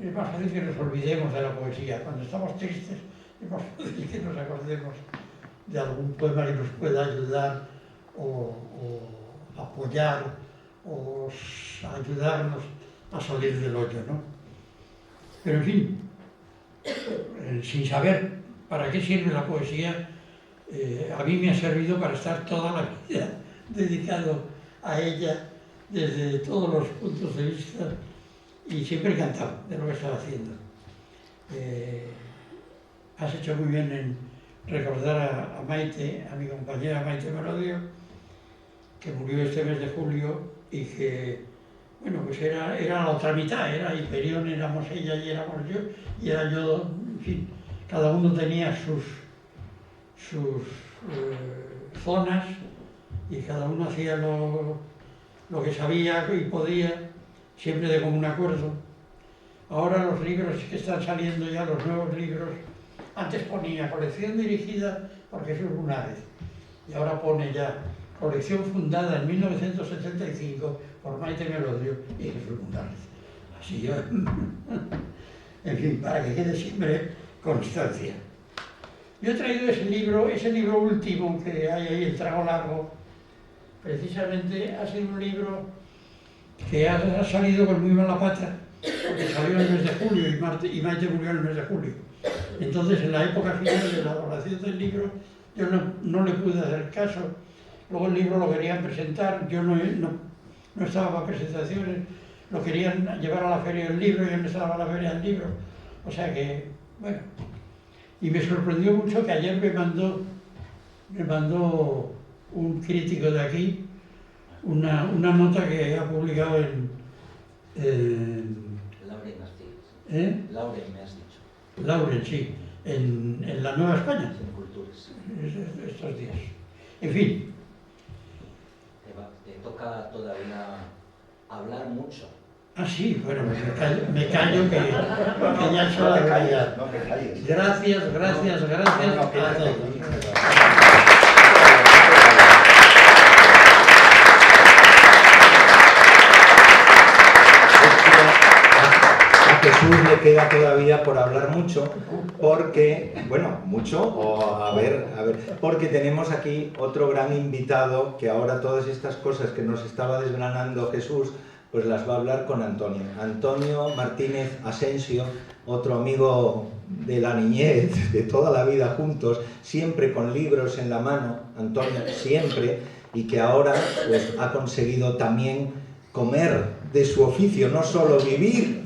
es más fácil que nos olvidemos de la poesía, cuando estamos tristes es más fácil que nos acordemos de algún poema que nos pueda ayudar o apoyar o ayudarnos a salir del hoyo, ¿no? Pero en fin, sin saber para qué sirve la poesía, a mí me ha servido para estar toda la vida dedicado a ella desde todos los puntos de vista y siempre encantado de lo que estaba haciendo. Has hecho muy bien en recordar a Maite, a mi compañera Maite Merodio, que murió este mes de julio y que, bueno, pues era la otra mitad, era Hiperión, éramos ella y éramos yo, y era yo, en fin, cada uno tenía sus zonas y cada uno hacía lo que sabía y podía, siempre de común acuerdo. Ahora los libros que están saliendo ya, los nuevos libros, Antes ponía colección dirigida por Jesús Munárriz y ahora pone ya colección fundada en 1975 por Maite Melodio y Jesús Munárriz. Así yo. En fin, para que quede siempre constancia. Yo he traído ese libro último que hay ahí, El trago largo. Precisamente ha sido un libro que ha salido con muy mala pata, porque salió en el mes de julio y Maite murió en el mes de julio. Entonces, en la época final de la elaboración del libro, yo no le pude hacer caso. Luego el libro lo querían presentar, yo no estaba para presentaciones, lo querían llevar a la feria del libro, yo no estaba a la feria del libro. O sea que, bueno, y me sorprendió mucho que ayer me mandó un crítico de aquí una nota que ha publicado en Lauren Martínez. ¿eh? Lauren, me has dicho. Lauren, sí, en la Nueva España, En Culturas. estos días. En fin, Te toca todavía hablar mucho. sí, bueno, me callo que ya es hora de callar. No te calles. Gracias a todos. A Jesús le queda todavía por hablar mucho, porque, bueno, mucho, o a ver, porque tenemos aquí otro gran invitado que ahora todas estas cosas que nos estaba desgranando Jesús, pues las va a hablar con Antonio. Antonio Martínez Asensio, otro amigo de la niñez, de toda la vida juntos, siempre con libros en la mano, Antonio, siempre, y que ahora pues ha conseguido también comer de su oficio, no solo vivir,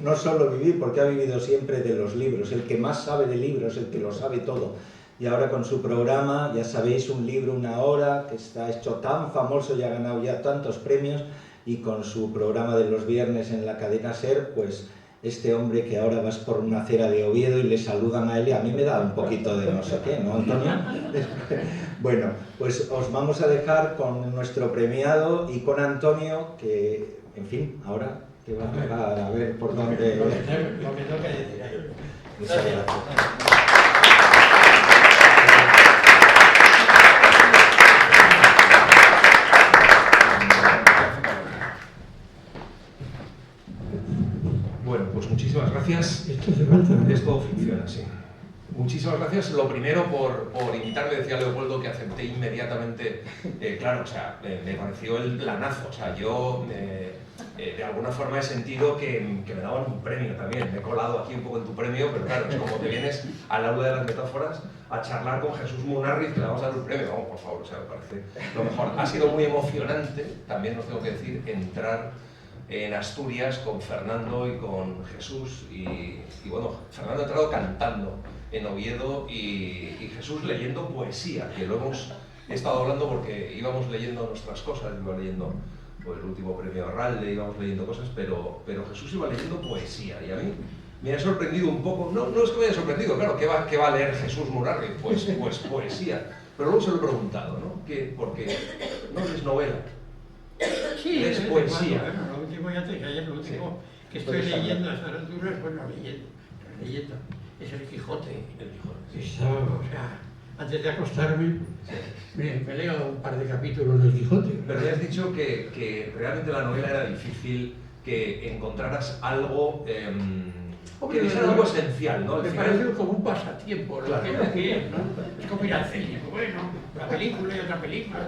porque ha vivido siempre de los libros, el que más sabe de libros, el que lo sabe todo. Y ahora con su programa, ya sabéis, un libro, una hora, que está hecho tan famoso y ha ganado ya tantos premios, y con su programa de los viernes en la cadena SER, pues este hombre que ahora vas por una acera de Oviedo y le saludan a él, y a mí me da un poquito de no sé qué, ¿no, Antonio? Bueno, pues os vamos a dejar con nuestro premiado y con Antonio, que, en fin, ahora te va a tocar a ver por dónde... Lo que toca decir. Muchas gracias. Bueno, pues muchísimas gracias. Esto hace falta, ¿no? Esto funciona, sí. Muchísimas gracias. Lo primero por invitarme, decía Leopoldo, que acepté inmediatamente. Claro, o sea, me pareció el planazo. O sea, yo de alguna forma he sentido que me daban un premio también. Me he colado aquí un poco en tu premio, pero claro, es como te vienes al aula de las metáforas a charlar con Jesús Munárriz, que le vamos a dar un premio. Vamos, por favor, o sea, me parece lo mejor. Ha sido muy emocionante, también os tengo que decir, entrar en Asturias con Fernando y con Jesús. Y bueno, Fernando ha entrado cantando en Oviedo y Jesús leyendo poesía, que lo hemos estado hablando porque íbamos leyendo nuestras cosas, iba leyendo pues, el último premio Arralde, íbamos leyendo cosas, pero Jesús iba leyendo poesía, y a mí me ha sorprendido un poco. No es que me haya sorprendido, claro, ¿qué va a leer Jesús Munárriz? Pues poesía, pero luego se lo he preguntado, ¿no? Porque no es novela. Sí, Es poesía. Bueno, lo último ya te dije ayer, lo último que estoy leyendo a estas alturas, bueno, leyendo, es el Quijote. El Quijote. Esto, o sea, antes de acostarme, me leo un par de capítulos del Quijote. Pero me has dicho que realmente la novela era difícil, que encontraras algo, que dijera algo esencial, ¿no? Me parece como un pasatiempo, lo Claro. que es, ¿no? Es como ir al cine, bueno, una película y otra película,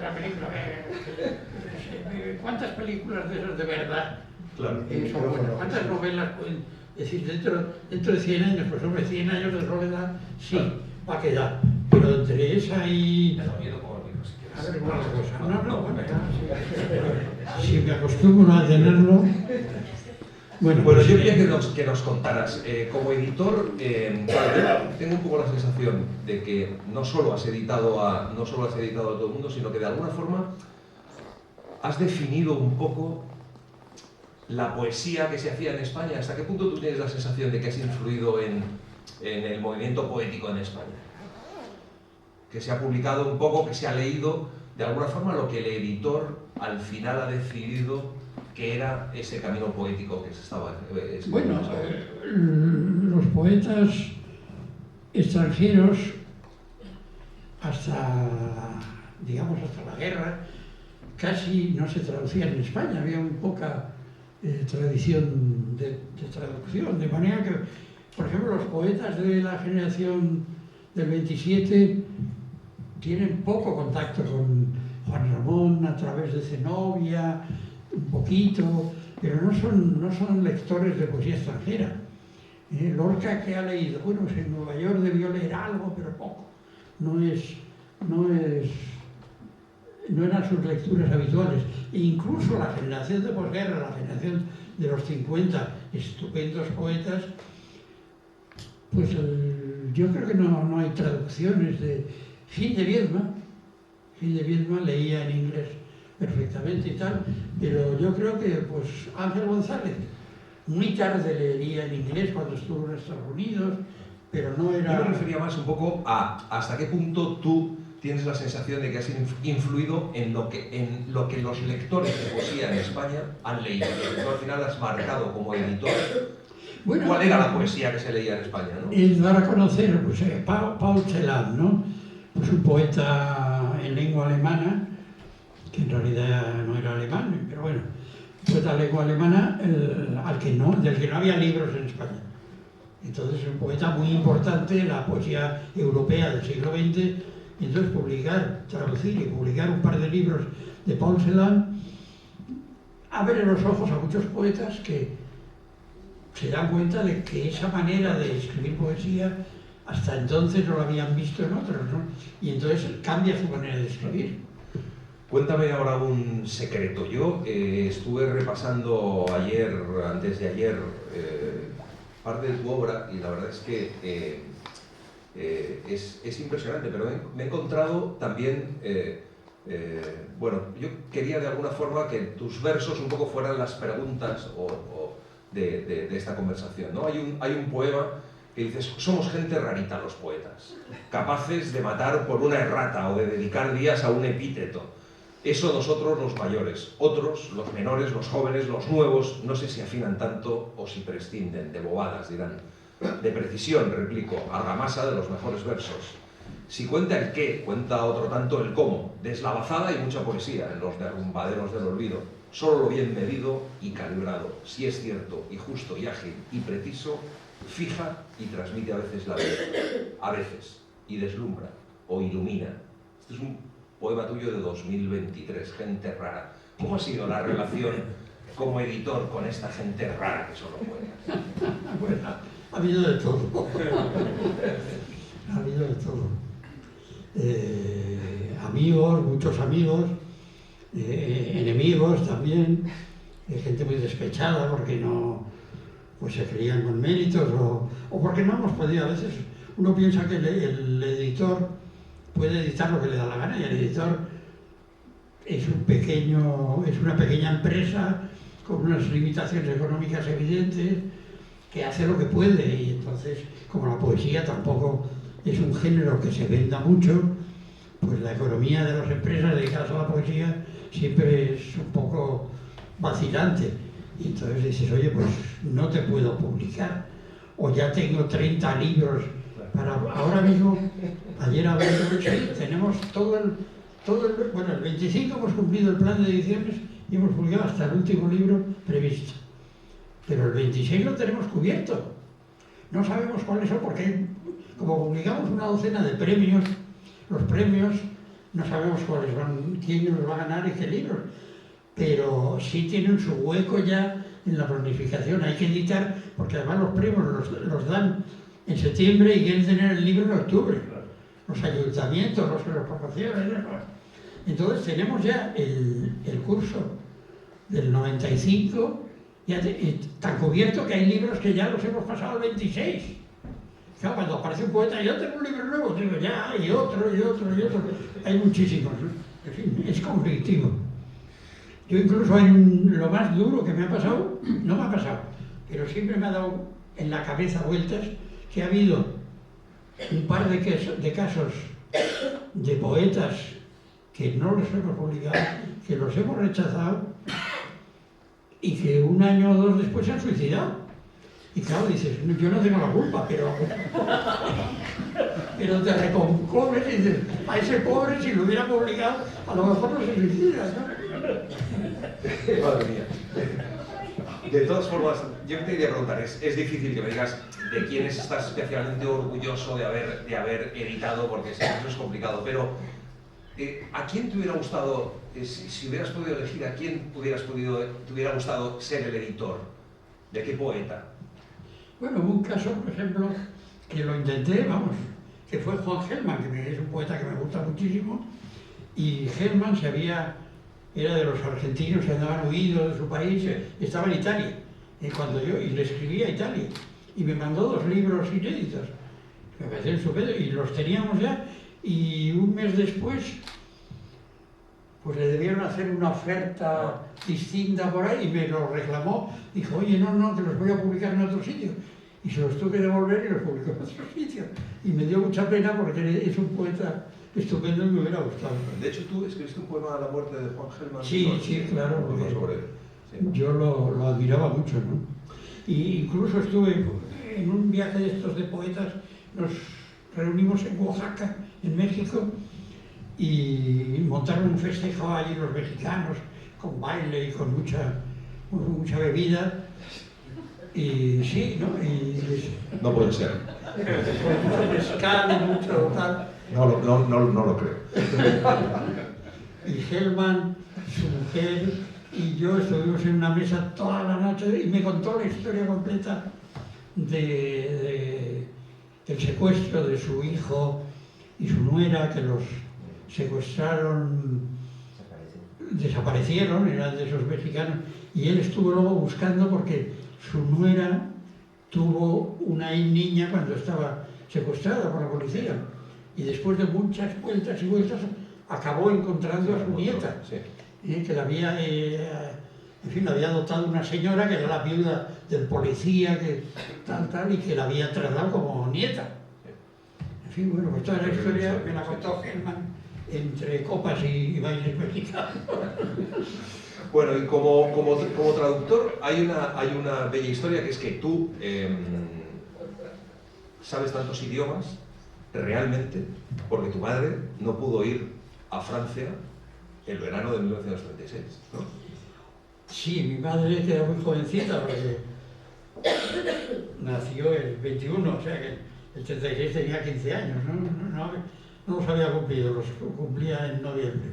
¿Cuántas películas de esas de verdad Claro. son buenas? ¿Cuántas novelas pueden decir dentro de 100 años? Pues hombre, 100 años de soledad, sí, va a quedar. Pero entre esa y... Me da miedo como el libro, si quieres. A ver, una cosa. No, bueno, ya, sí. Si me acostumbro a tenerlo... Bueno, pues, yo quería que nos contaras, como editor, claro, yo tengo un poco la sensación de que no solo has editado a todo el mundo, sino que de alguna forma has definido un poco la poesía que se hacía en España. ¿Hasta qué punto tú tienes la sensación de que has influido en el movimiento poético en España? Que se ha publicado un poco, que se ha leído, de alguna forma lo que el editor al final ha decidido que era ese camino poético que se estaba escribiendo. Bueno, los poetas extranjeros hasta, digamos, hasta la guerra, casi no se traducían en España, había muy poca tradición de traducción, de manera que, por ejemplo, los poetas de la generación del 27 tienen poco contacto con Juan Ramón a través de Zenobia, un poquito, pero no son lectores de poesía extranjera. Lorca, que ha leído, bueno, pues en Nueva York debió leer algo, pero poco. No eran sus lecturas habituales. E incluso la generación de posguerra, la generación de los 50 estupendos poetas, pues yo creo que no hay traducciones de Gil de Viedma. Gil de Viedma leía en inglés perfectamente y tal, pero yo creo que pues Ángel González muy tarde leería en inglés cuando estuvo en Estados Unidos, pero no era... Yo me refería más un poco a hasta qué punto tú tienes la sensación de que has influido en lo que los lectores de poesía en España han leído. Tú al final has marcado como editor. Bueno, ¿cuál era la poesía que se leía en España, ¿no? El dar a conocer, pues, Paul Celan, ¿no? Pues un poeta en lengua alemana, que en realidad no era alemán, pero bueno, poeta en lengua alemana del que no había libros en España. Entonces, un poeta muy importante en la poesía europea del siglo XX. Entonces, traducir y publicar un par de libros de Paul Celan abre los ojos a muchos poetas que se dan cuenta de que esa manera de escribir poesía hasta entonces no lo habían visto en otros, ¿no? Y entonces cambia su manera de escribir. Cuéntame ahora un secreto. Yo estuve repasando antes de ayer, parte de tu obra y la verdad es que es impresionante, pero me he encontrado también, bueno, yo quería de alguna forma que tus versos un poco fueran las preguntas de esta conversación, ¿no? Hay un poema que dices, somos gente rarita los poetas, capaces de matar por una errata o de dedicar días a un epíteto. Eso nosotros los mayores, otros, los menores, los jóvenes, los nuevos, no sé si afinan tanto o si prescinden de bobadas, dirán. De precisión, replico, argamasa de los mejores versos. Si cuenta el qué, cuenta otro tanto el cómo, deslavazada y mucha poesía en los derrumbaderos del olvido, solo lo bien medido y calibrado, si es cierto y justo y ágil y preciso, fija y transmite a veces la vida, a veces, y deslumbra o ilumina. Este es un poema tuyo de 2023, Gente Rara. ¿Cómo ha sido la relación como editor con esta gente rara que son los poetas? Bueno, ha habido de todo. Ha habido de todo. Amigos, muchos amigos, enemigos también, gente muy despechada porque no se creían con méritos o porque no hemos podido. A veces uno piensa que el editor puede editar lo que le da la gana y el editor es una pequeña empresa con unas limitaciones económicas evidentes que hace lo que puede y entonces, como la poesía tampoco es un género que se venda mucho, pues la economía de las empresas dedicadas a la poesía siempre es un poco vacilante. Y entonces dices, oye, pues no te puedo publicar, o ya tengo 30 libros para ahora mismo. Ayer tenemos bueno, el 25 hemos cumplido el plan de ediciones y hemos publicado hasta el último libro previsto. Pero el 26 lo tenemos cubierto. No sabemos cuáles son, porque como publicamos una docena de premios, los premios no sabemos quién los va a ganar y qué libros. Pero sí tienen su hueco ya en la planificación. Hay que editar, porque además los premios los dan en septiembre y quieren tener el libro en octubre. Los ayuntamientos, los que los promocionan. Entonces tenemos ya el curso del 95 ya tan cubierto que hay libros que ya los hemos pasado al 26. Claro, cuando aparece un poeta, yo tengo un libro nuevo, digo ya, y otro. Hay muchísimos. En fin, es conflictivo. Yo incluso lo más duro que me ha pasado, no me ha pasado, pero siempre me ha dado en la cabeza vueltas que ha habido un par de casos de poetas que no los hemos publicado, que los hemos rechazado y que un año o dos después se han suicidado. Y claro, dices, yo no tengo la culpa, pero pero te reconcobres y dices, a ese pobre si lo hubieran obligado, a lo mejor no se suicida, ¿no? Madre mía. De todas formas, yo te quería preguntar, es difícil que me digas de quiénes estás especialmente orgulloso de haber editado, porque eso es complicado, pero ¿a quién te hubiera gustado, si hubieras podido elegir, a quién te hubiera gustado ser el editor? ¿De qué poeta? Bueno, hubo un caso, por ejemplo, que lo intenté, vamos, que fue Juan Gelman, que es un poeta que me gusta muchísimo, y Gelman era de los argentinos que andaban huidos de su país, estaba en Italia, y le escribí a Italia, y me mandó 2 libros inéditos, me parecieron estupendos, y los teníamos ya, y un mes después, pues le debieron hacer una oferta distinta por ahí, y me lo reclamó, dijo, oye, no, que los voy a publicar en otro sitio, y se los tuve que devolver y los publicó en otro sitio, y me dio mucha pena porque es un poeta estupendo y me hubiera gustado. De hecho, tú escribiste un poema a la muerte de Juan Gelman. Sí, claro, porque sobre él. Sí. yo lo admiraba mucho, ¿no? Y incluso estuve en un viaje de estos de poetas, nos reunimos en Oaxaca, en México, y montaron un festejo allí los mexicanos, con baile y con mucha bebida. Y sí, ¿no? No puede ser. Mucho mezcal, mucho tal. No lo creo. Y Gelman, su mujer y yo estuvimos en una mesa toda la noche y me contó la historia completa del secuestro de su hijo y su nuera, que los secuestraron, desaparecieron, eran de esos mexicanos, y él estuvo luego buscando porque su nuera tuvo una niña cuando estaba secuestrada por la policía. Y después de muchas vueltas y vueltas, acabó encontrando a su nieta, que la había, la había adoptado una señora que era la viuda del policía, que tal, y que la había tratado como nieta. En fin, bueno, pues toda la historia me la contó Gelman entre copas y bailes mexicanos. Bueno, y como traductor hay una bella historia, que es que tú sabes tantos idiomas realmente porque tu madre no pudo ir a Francia el verano de 1936, ¿no? Sí, mi madre quedó muy jovencita porque nació el 21, o sea que el 36 tenía 15 años, no los había cumplido, los cumplía en noviembre.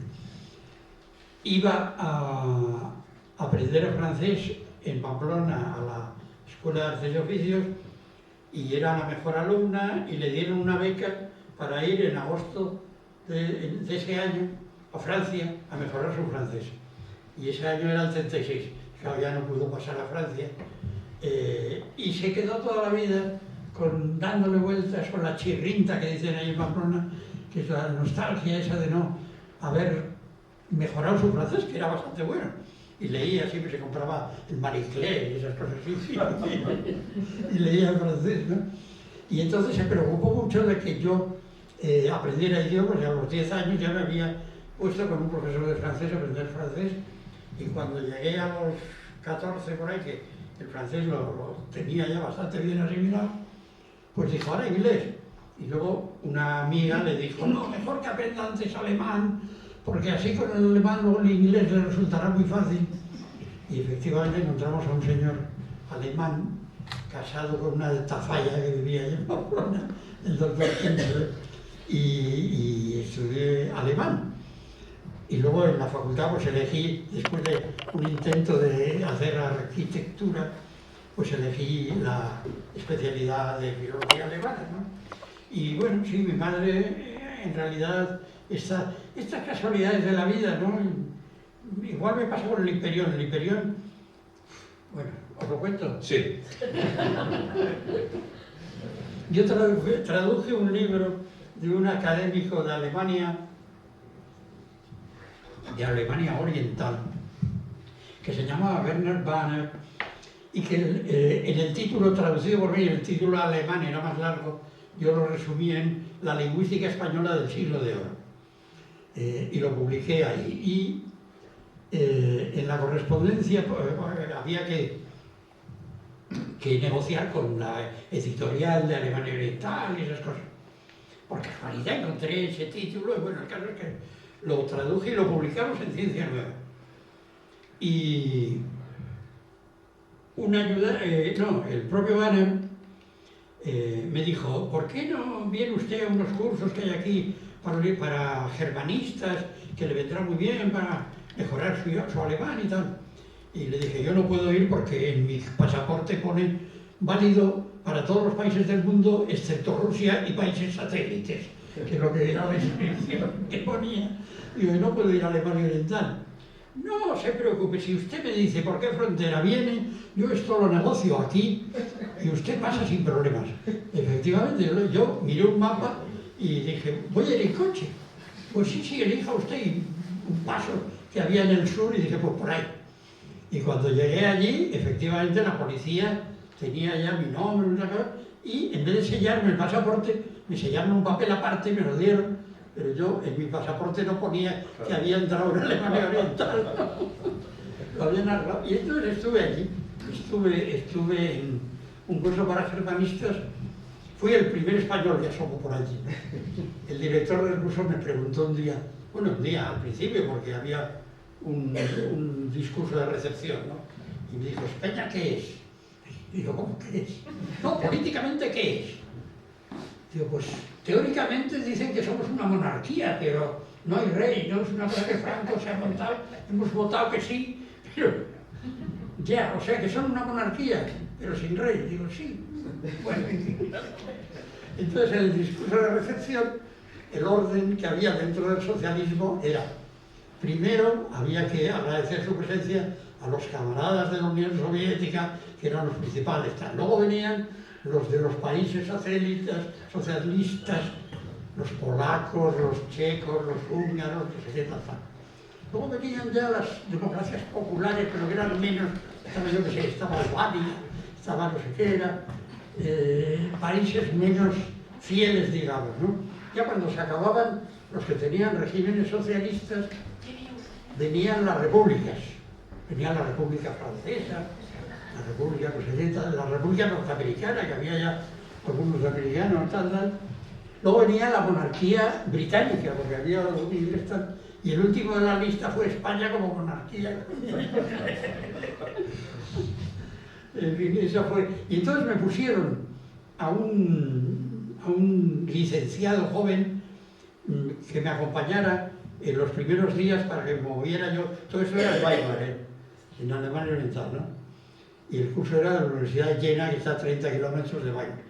Iba a aprender francés en Pamplona a la Escuela de Artes y Oficios y era la mejor alumna y le dieron una beca para ir en agosto de ese año a Francia a mejorar su francés. Y ese año era el 36, claro, ya no pudo pasar a Francia. Y se quedó toda la vida dándole vueltas con la chirrinta que dicen ahí en Pamplona, que es la nostalgia esa de no haber mejorado su francés, que era bastante bueno. Y leía, siempre se compraba el Marie Claire y esas cosas así, y leía el francés, ¿no? Y entonces se preocupó mucho de que yo aprendiera idiomas, y a los 10 años ya me había puesto con un profesor de francés a aprender francés, y cuando llegué a los 14 por ahí, que el francés lo tenía ya bastante bien asimilado, pues dijo, ahora inglés. Y luego una amiga le dijo, no, mejor que aprenda antes alemán, porque así con el alemán luego el inglés le resultará muy fácil. Y efectivamente encontramos a un señor alemán casado con una tafalla que vivía allí en Pamplona, el doctor Kinsler, y estudié alemán. Y luego en la facultad pues elegí, después de un intento de hacer arquitectura, pues elegí la especialidad de filología alemana, ¿no? Y bueno, sí, mi madre en realidad, estas casualidades de la vida, ¿no? Igual me pasó con el Hiperión. El Hiperión, bueno, ¿os lo cuento? Sí. Yo traduje un libro de un académico de Alemania Oriental, que se llamaba Werner Banner, y que en el título traducido por mí, el título alemán era más largo, yo lo resumí en La lingüística española del siglo de oro. Y lo publiqué ahí. Y en la correspondencia había que negociar con la editorial de Alemania Oriental y esas cosas. por casualidad encontré ese título, y bueno, el caso es que lo traduje y lo publicamos en Ciencia Nueva. Y una ayuda, el propio Banner me dijo, ¿por qué no viene usted a unos cursos que hay aquí para germanistas, que le vendrá muy bien para mejorar su alemán y tal? Y le dije, yo no puedo ir porque en mi pasaporte pone válido para todos los países del mundo, excepto Rusia y países satélites, que es lo que era la descripción que ponía. Y yo no puedo ir a Alemania Oriental. No se preocupe, si usted me dice por qué frontera viene, yo esto lo negocio aquí y usted pasa sin problemas. Efectivamente, yo miré un mapa y dije, voy a ir en coche. Pues sí, elija usted un paso que había en el sur y dije, pues por ahí. Y cuando llegué allí, efectivamente la policía tenía ya mi nombre y en vez de sellarme el pasaporte, me sellaron un papel aparte y me lo dieron. Pero yo en mi pasaporte no ponía que había entrado en Alemania Oriental. Lo habían arreglado. Y entonces estuve allí. Estuve en un curso para germanistas. Fui el primer español que asomó por allí. El director del curso me preguntó un día al principio, porque había un discurso de recepción, ¿no? Y me dijo, ¿España qué es? Y digo, ¿cómo qué es? No, políticamente, ¿qué es? Digo, pues teóricamente dicen que somos una monarquía, pero no hay rey, no es una cosa que Franco se ha montado, hemos votado que sí, pero ya, o sea que son una monarquía, pero sin rey. Digo, sí. Bueno, entonces en el discurso de recepción, el orden que había dentro del socialismo era, primero había que agradecer su presencia a los camaradas de la Unión Soviética, que eran los principales. Luego venían los de los países satélites, socialistas, los polacos, los checos, los húngaros, etc. Luego venían ya las democracias populares, pero que eran menos, estaba Albania, estaba no sé qué era, países menos fieles, digamos, ¿no? Ya cuando se acababan los que tenían regímenes socialistas, venían las repúblicas. Venía la República Francesa, la República Socialista, la República Norteamericana, que había ya algunos americanos, tal. Luego venía la monarquía británica, porque había algún inglés, tal. Y el último de la lista fue España como monarquía. En fin, eso fue. Y entonces me pusieron a un licenciado joven que me acompañara en los primeros días para que me moviera yo. Todo eso era en Weimar, en Alemania Oriental, ¿no? Y el curso era de la Universidad de Jena, que está a 30 kilómetros de Weimar.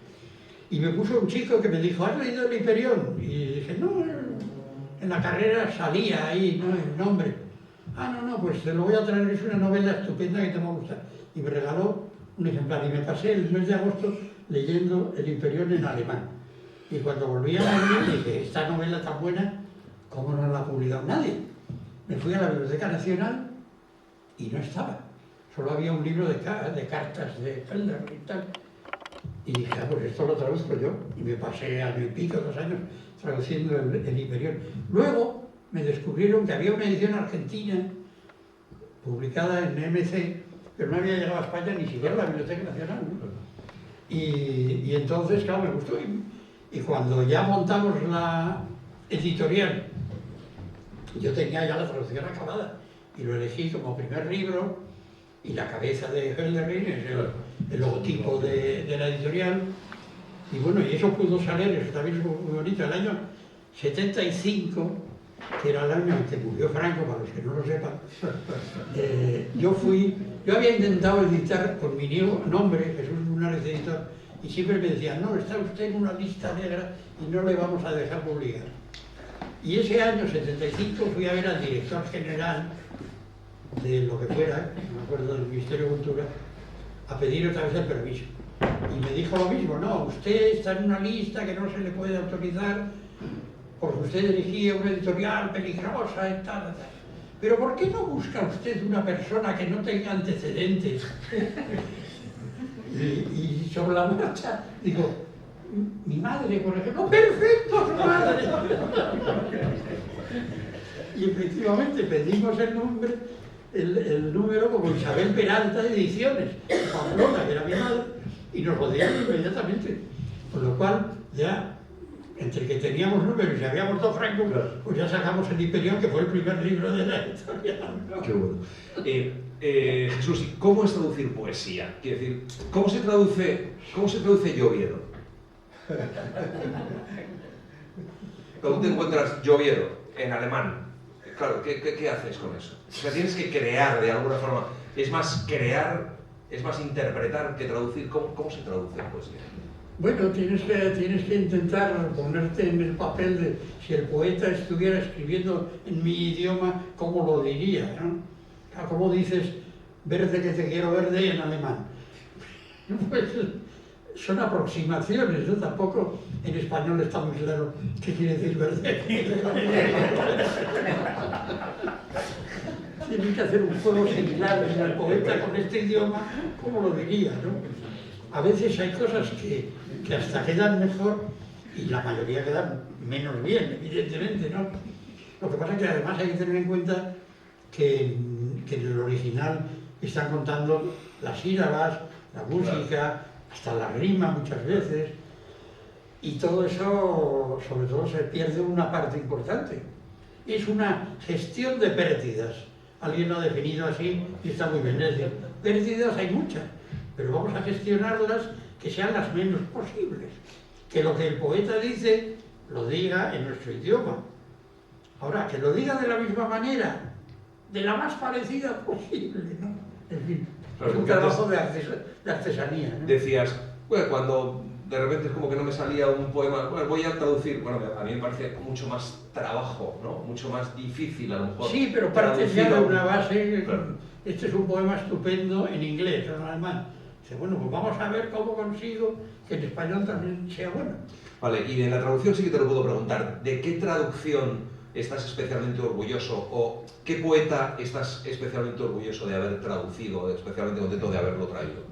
Y me puso un chico que me dijo, ¿has leído el Hiperión? Y dije, no, en la carrera salía ahí, ¿no?, el nombre. Ah, no, pues te lo voy a traer, es una novela estupenda que te va a gustar. Y me regaló un ejemplar. Y me pasé el mes de agosto leyendo el Hiperión en alemán. Y cuando volví a Madrid dije, esta novela tan buena, ¿cómo no la ha publicado nadie? Me fui a la Biblioteca Nacional y no estaba. Solo había un libro de cartas de Helder y tal. Y dije, pues esto lo traduzco yo. Y me pasé año y pico, 2 años, traduciendo el Hiperión. Luego me descubrieron que había una edición argentina publicada en MC, pero no había llegado a España ni siquiera a la Biblioteca Nacional, ¿no? Y entonces, claro, me gustó. Y cuando ya montamos la editorial, yo tenía ya la traducción acabada y lo elegí como primer libro, y la cabeza de Hölderlin es el logotipo de la editorial. Y bueno, y eso pudo salir, eso también es muy bonito. El año 75, que era el año en que murió Franco, para los que no lo sepan, yo había intentado editar con mi nombre, Jesús Lunares editor, y siempre me decían, no, está usted en una lista negra y no le vamos a dejar publicar. Y ese año 75 fui a ver al director general de lo que fuera, no me acuerdo, del Ministerio de Cultura, a pedir otra vez el permiso. Y me dijo lo mismo, no, usted está en una lista que no se le puede autorizar porque usted dirigía una editorial peligrosa y tal. Pero ¿por qué no busca usted una persona que no tenga antecedentes? Y sobre la marcha digo, mi madre, por ejemplo, ¡perfecto, su madre! Y efectivamente pedimos el número como Isabel Peralta Ediciones, Pamplona, que era mi madre, y nos lo dieron inmediatamente. Con lo cual ya entre que teníamos números y había muerto Franco, pues ya sacamos el Hiperión, que fue el primer libro de la historia. Qué bueno. Jesús, ¿y cómo es traducir poesía? Quiero decir, ¿cómo se traduce lloviedo? Cuando te encuentras lloviedo en alemán, claro, ¿qué haces con eso? O sea, tienes que crear de alguna forma. Es más crear, es más interpretar que traducir. ¿Cómo se traduce en poesía? Bueno, tienes que intentar ponerte en el papel de si el poeta estuviera escribiendo en mi idioma, ¿cómo lo diría? ¿No? ¿Cómo dices verde que te quiero verde en alemán? Pues son aproximaciones, ¿no? Tampoco en español está muy claro qué quiere decir verde. Tienes que hacer un juego similar en el poeta con este idioma, ¿cómo lo diría? ¿No? A veces hay cosas que hasta quedan mejor y la mayoría quedan menos bien, evidentemente, ¿no? Lo que pasa es que además hay que tener en cuenta que en el original están contando las sílabas, la música, hasta la rima muchas veces, y todo eso, sobre todo, se pierde una parte importante. Es una gestión de pérdidas. Alguien lo ha definido así y está muy bien. Es decir, pérdidas hay muchas, pero vamos a gestionarlas que sean las menos posibles. Que lo que el poeta dice, lo diga en nuestro idioma. Ahora, que lo diga de la misma manera, de la más parecida posible, ¿no? En fin, es un trabajo de artesanía, ¿no? Decías, bueno, cuando de repente es como que no me salía un poema, bueno, voy a traducir, bueno, a mí me parece mucho más trabajo, ¿no? Mucho más difícil a lo mejor. Sí, pero partes ya de una base, claro. Este es un poema estupendo en inglés o en alemán. Dice, bueno, pues vamos a ver cómo consigo que en español también sea bueno. Vale, y de la traducción sí que te lo puedo preguntar, ¿de qué traducción estás especialmente orgulloso o qué poeta estás especialmente orgulloso de haber traducido, especialmente contento de haberlo traído?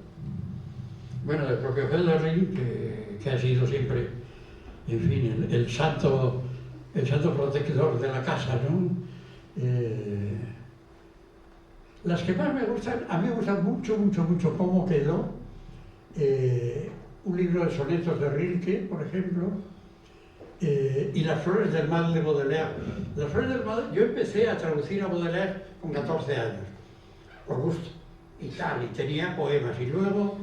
Bueno, del propio Hölderlin, que ha sido siempre, en fin, el santo protector de la casa, ¿no? Las que más me gustan, a mí me gustan mucho cómo quedó un libro de sonetos de Rilke, por ejemplo, y Las flores del mal de Baudelaire. Las flores del mal, yo empecé a traducir a Baudelaire con 14 años, por gusto, y tal, y tenía poemas, y luego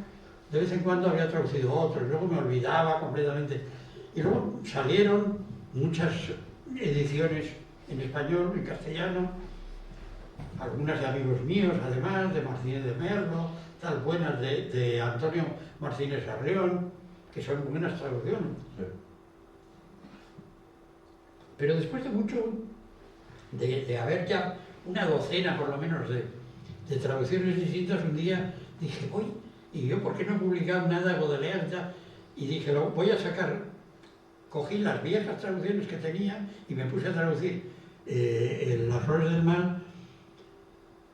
de vez en cuando había traducido otros, luego me olvidaba completamente. Y luego salieron muchas ediciones en español, en castellano, algunas de amigos míos, además, de Martínez de Merlo, tal, buenas de Antonio Martínez Arreón, que son buenas traducciones. Sí. Pero después de mucho, de haber ya una docena por lo menos de traducciones distintas, un día dije, oye, y yo, ¿por qué no he publicado nada de Baudelaire? Y dije, lo voy a sacar. Cogí las viejas traducciones que tenía y me puse a traducir Las flores del mal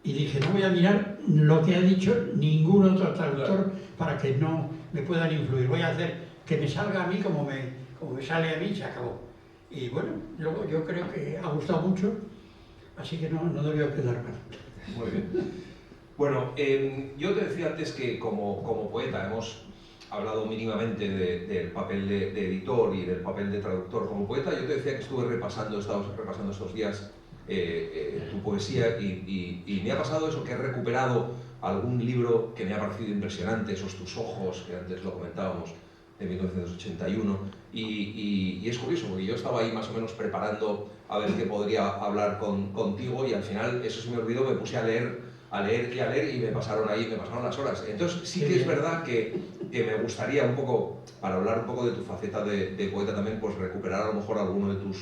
y dije, no voy a mirar lo que ha dicho ningún otro traductor para que no me puedan influir. Voy a hacer que me salga a mí como me sale a mí y se acabó. Y bueno, luego yo creo que ha gustado mucho, así que no debió quedar mal. Muy bien. Bueno, yo te decía antes que como poeta hemos hablado mínimamente del papel de editor y del papel de traductor como poeta. Yo te decía que estuve repasando estos días tu poesía y me ha pasado eso, que he recuperado algún libro que me ha parecido impresionante, esos Tus ojos, que antes lo comentábamos, de 1981, y es curioso, porque yo estaba ahí más o menos preparando a ver qué podría hablar contigo y al final eso se me olvidó, me puse a leer y me pasaron las horas. Entonces sí que es verdad que me gustaría un poco, para hablar un poco de tu faceta de poeta también, pues recuperar a lo mejor alguno de tus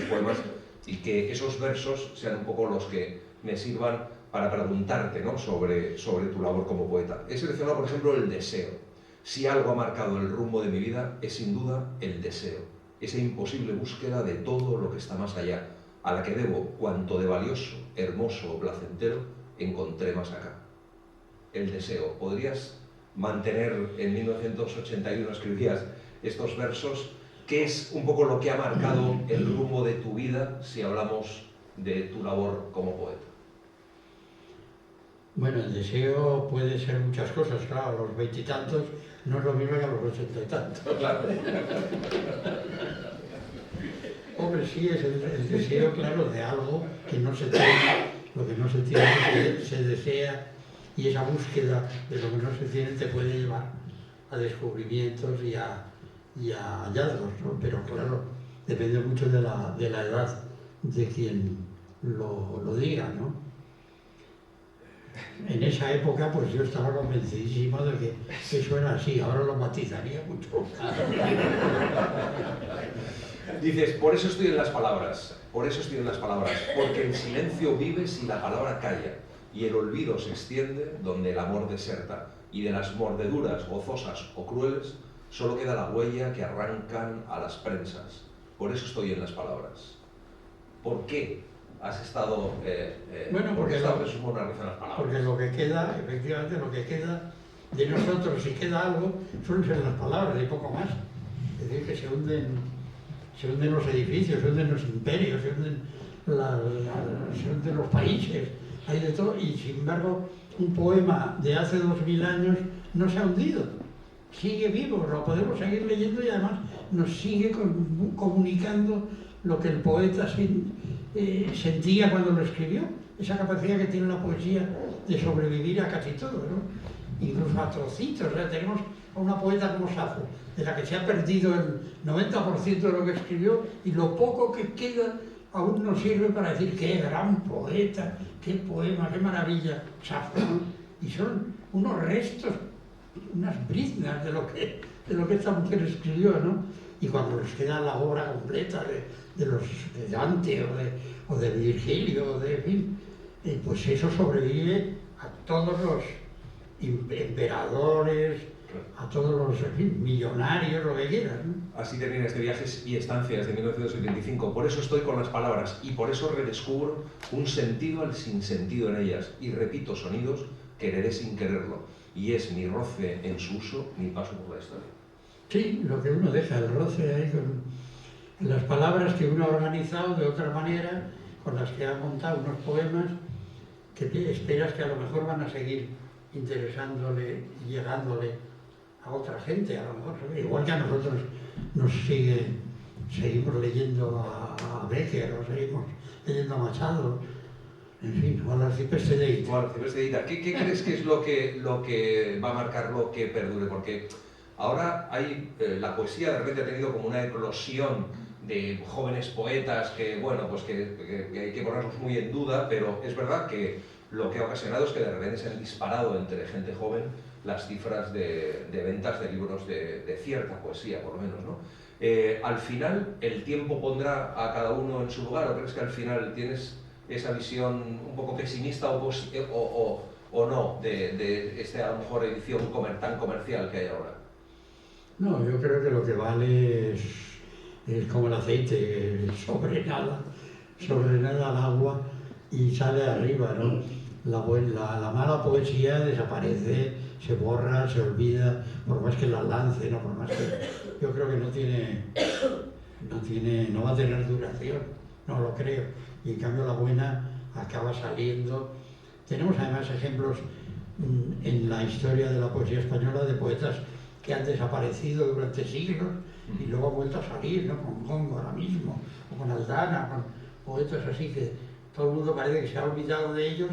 poemas y que esos versos sean un poco los que me sirvan para preguntarte, ¿no? sobre tu labor como poeta. He seleccionado, por ejemplo, el deseo. Si algo ha marcado el rumbo de mi vida es sin duda el deseo, esa imposible búsqueda de todo lo que está más allá, a la que debo cuanto de valioso, hermoso o placentero encontré más acá. El deseo. ¿Podrías mantener, en 1981 escribías estos versos? ¿Qué es un poco lo que ha marcado el rumbo de tu vida si hablamos de tu labor como poeta? Bueno, el deseo puede ser muchas cosas, claro, a los 20 y tantos no es lo mismo que a los 80 y tantos. Claro. Hombre, sí, es el deseo, claro, de algo que no se tiene, lo que no se tiene se desea, y esa búsqueda de lo que no se tiene te puede llevar a descubrimientos y a hallazgos, ¿no? Pero claro, depende mucho de la edad de quien lo diga, ¿no? En esa época, pues yo estaba convencidísimo de que eso era así, ahora lo matizaría mucho. Dices, por eso estoy en las palabras, porque el silencio vive si la palabra calla, y el olvido se extiende donde el amor deserta, y de las mordeduras gozosas o crueles solo queda la huella que arrancan a las prensas. Por eso estoy en las palabras. ¿Por qué has estado Bueno, porque presumo una razón en las palabras? Porque lo que queda, efectivamente, lo que queda de nosotros, si queda algo, suelen ser las palabras y poco más. Es decir, que se hunden los edificios, se hunden los imperios, se hunden los países, hay de todo, y sin embargo, un poema de hace 2000 años no se ha hundido, sigue vivo, lo podemos seguir leyendo y además nos sigue comunicando lo que el poeta sentía cuando lo escribió, esa capacidad que tiene la poesía de sobrevivir a casi todo, ¿no? Incluso a trocitos. O sea, tenemos a una poeta como Safo, de la que se ha perdido el 90% de lo que escribió, y lo poco que queda aún nos sirve para decir qué gran poeta, qué poema, qué maravilla, Safo, ¿no? Y son unos restos, unas briznas de lo que esta mujer escribió, ¿no? Y cuando nos queda la obra completa de Dante o de Virgilio, en fin, pues eso sobrevive a todos los emperadores, a todos los millonarios, lo que quieras, ¿no? Así termina este Viajes y Estancias de 1975. Por eso estoy con las palabras y por eso redescubro un sentido al sinsentido en ellas y repito sonidos que heredé sin quererlo. Y es mi roce en su uso, mi paso por la historia. Sí, lo que uno deja, el roce ahí con las palabras que uno ha organizado de otra manera, con las que ha montado unos poemas que esperas que a lo mejor van a seguir interesándole y llegándole a otra gente, a lo mejor, igual que a nosotros seguimos leyendo a Becker, o seguimos leyendo a Machado, en fin, o al Arcipreste de Ita. ¿Qué crees que es lo que va a marcar lo que perdure? Porque ahora hay, la poesía de repente ha tenido como una eclosión de jóvenes poetas que, bueno, pues que hay que ponerlos muy en duda, pero es verdad que lo que ha ocasionado es que de repente se han disparado entre gente joven las cifras de ventas de libros de cierta poesía, por lo menos, ¿no? Al final, ¿el tiempo pondrá a cada uno en su lugar? ¿O crees que al final tienes esa visión un poco pesimista o no de esta, a lo mejor, edición tan comercial que hay ahora? No, yo creo que lo que vale es como el aceite, sobrenada al agua y sale arriba, ¿no? La mala poesía desaparece, se borra, se olvida, por más que la lance, ¿no? Por más que yo creo que no va a tener duración, no lo creo. Y en cambio la buena acaba saliendo. Tenemos además ejemplos en la historia de la poesía española de poetas que han desaparecido durante siglos y luego han vuelto a salir, ¿no? Con Góngora ahora mismo, o con Aldana, con poetas así que todo el mundo parece que se ha olvidado de ellos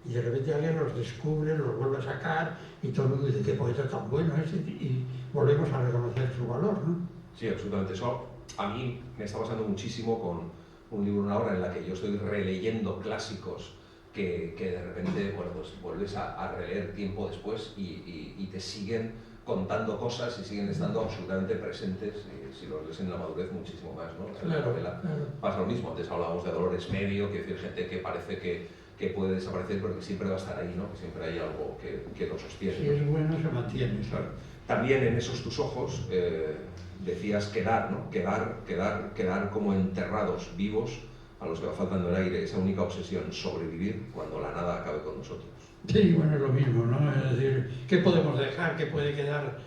y de repente alguien los descubre, los vuelve a sacar y todo el mundo dice qué poeta tan bueno es y volvemos a reconocer su valor, ¿no? Sí, absolutamente. Eso a mí me está pasando muchísimo con un libro, una obra en la que yo estoy releyendo clásicos que de repente, bueno, pues vuelves a releer tiempo después y te siguen contando cosas y siguen estando absolutamente presentes, y si los lees en la madurez muchísimo más, ¿no? En la novela pasa lo mismo. Antes hablábamos de Dolores Medio, que es decir, gente que parece que puede desaparecer pero que siempre va a estar ahí, ¿no? Que siempre hay algo que lo sostiene. Si es bueno, se mantiene. Claro. También en esos tus ojos decías quedar, ¿no? Quedar como enterrados, vivos, a los que va faltando el aire, esa única obsesión, sobrevivir cuando la nada acabe con nosotros. Sí, bueno, es lo mismo, ¿no? Es decir, ¿qué podemos dejar? ¿Qué puede quedar?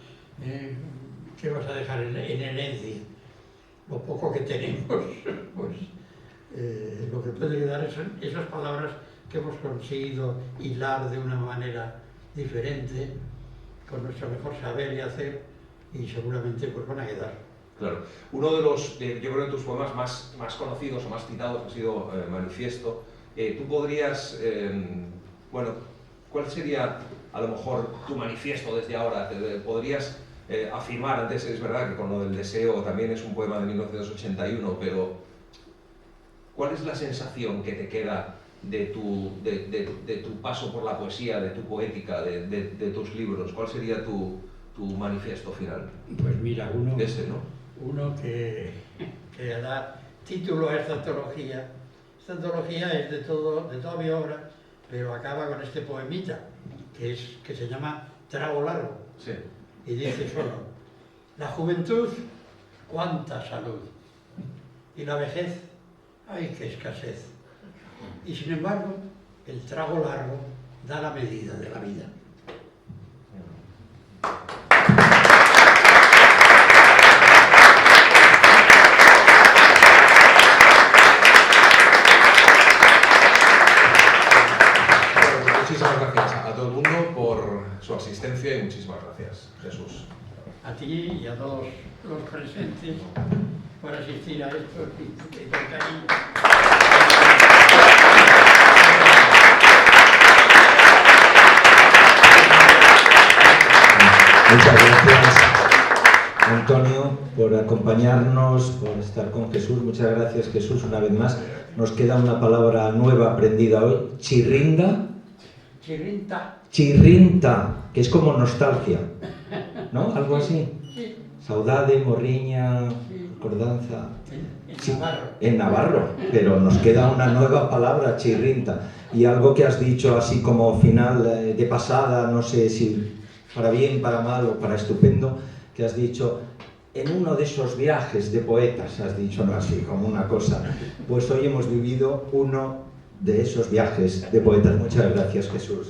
¿Qué vas a dejar en herencia? Lo poco que tenemos, pues lo que puede quedar son esas palabras que hemos conseguido hilar de una manera diferente, con nuestro mejor saber y hacer, y seguramente pues van a quedar. Claro. Uno de los, yo creo, de tus poemas más conocidos o más citados ha sido Manifiesto. ¿Tú podrías, bueno, cuál sería a lo mejor tu manifiesto desde ahora? ¿Podrías afirmar, antes es verdad que con lo del deseo también es un poema de 1981, pero ¿cuál es la sensación que te queda de tu paso por la poesía, de tu poética, de tus libros? ¿Cuál sería tu manifiesto final? Pues mira, uno que da título a esta antología. Esta antología es de toda mi obra, pero acaba con este poemita, que se llama Trago Largo. Sí. Y dice solo: la juventud, cuánta salud, y la vejez, ay, qué escasez. Y sin embargo, el trago largo da la medida de la vida. Muchísimas gracias a todo el mundo por su asistencia y muchísimas gracias, Jesús. A ti y a todos los presentes por asistir a esto y con cariño. Muchas gracias, Antonio, por acompañarnos, por estar con Jesús. Muchas gracias, Jesús, una vez más. Nos queda una palabra nueva aprendida hoy: chirrinda. Chirrinta. Chirrinta, que es como nostalgia, ¿no? Algo así. Sí. Saudade, morriña, recordanza. En navarro. En navarro, pero nos queda una nueva palabra: chirrinta. Y algo que has dicho así como final de pasada, no sé si para bien, para mal o para estupendo, que has dicho: en uno de esos viajes de poetas, has dicho, no así, como una cosa. Pues hoy hemos vivido uno de esos viajes de poetas. Muchas gracias, Jesús.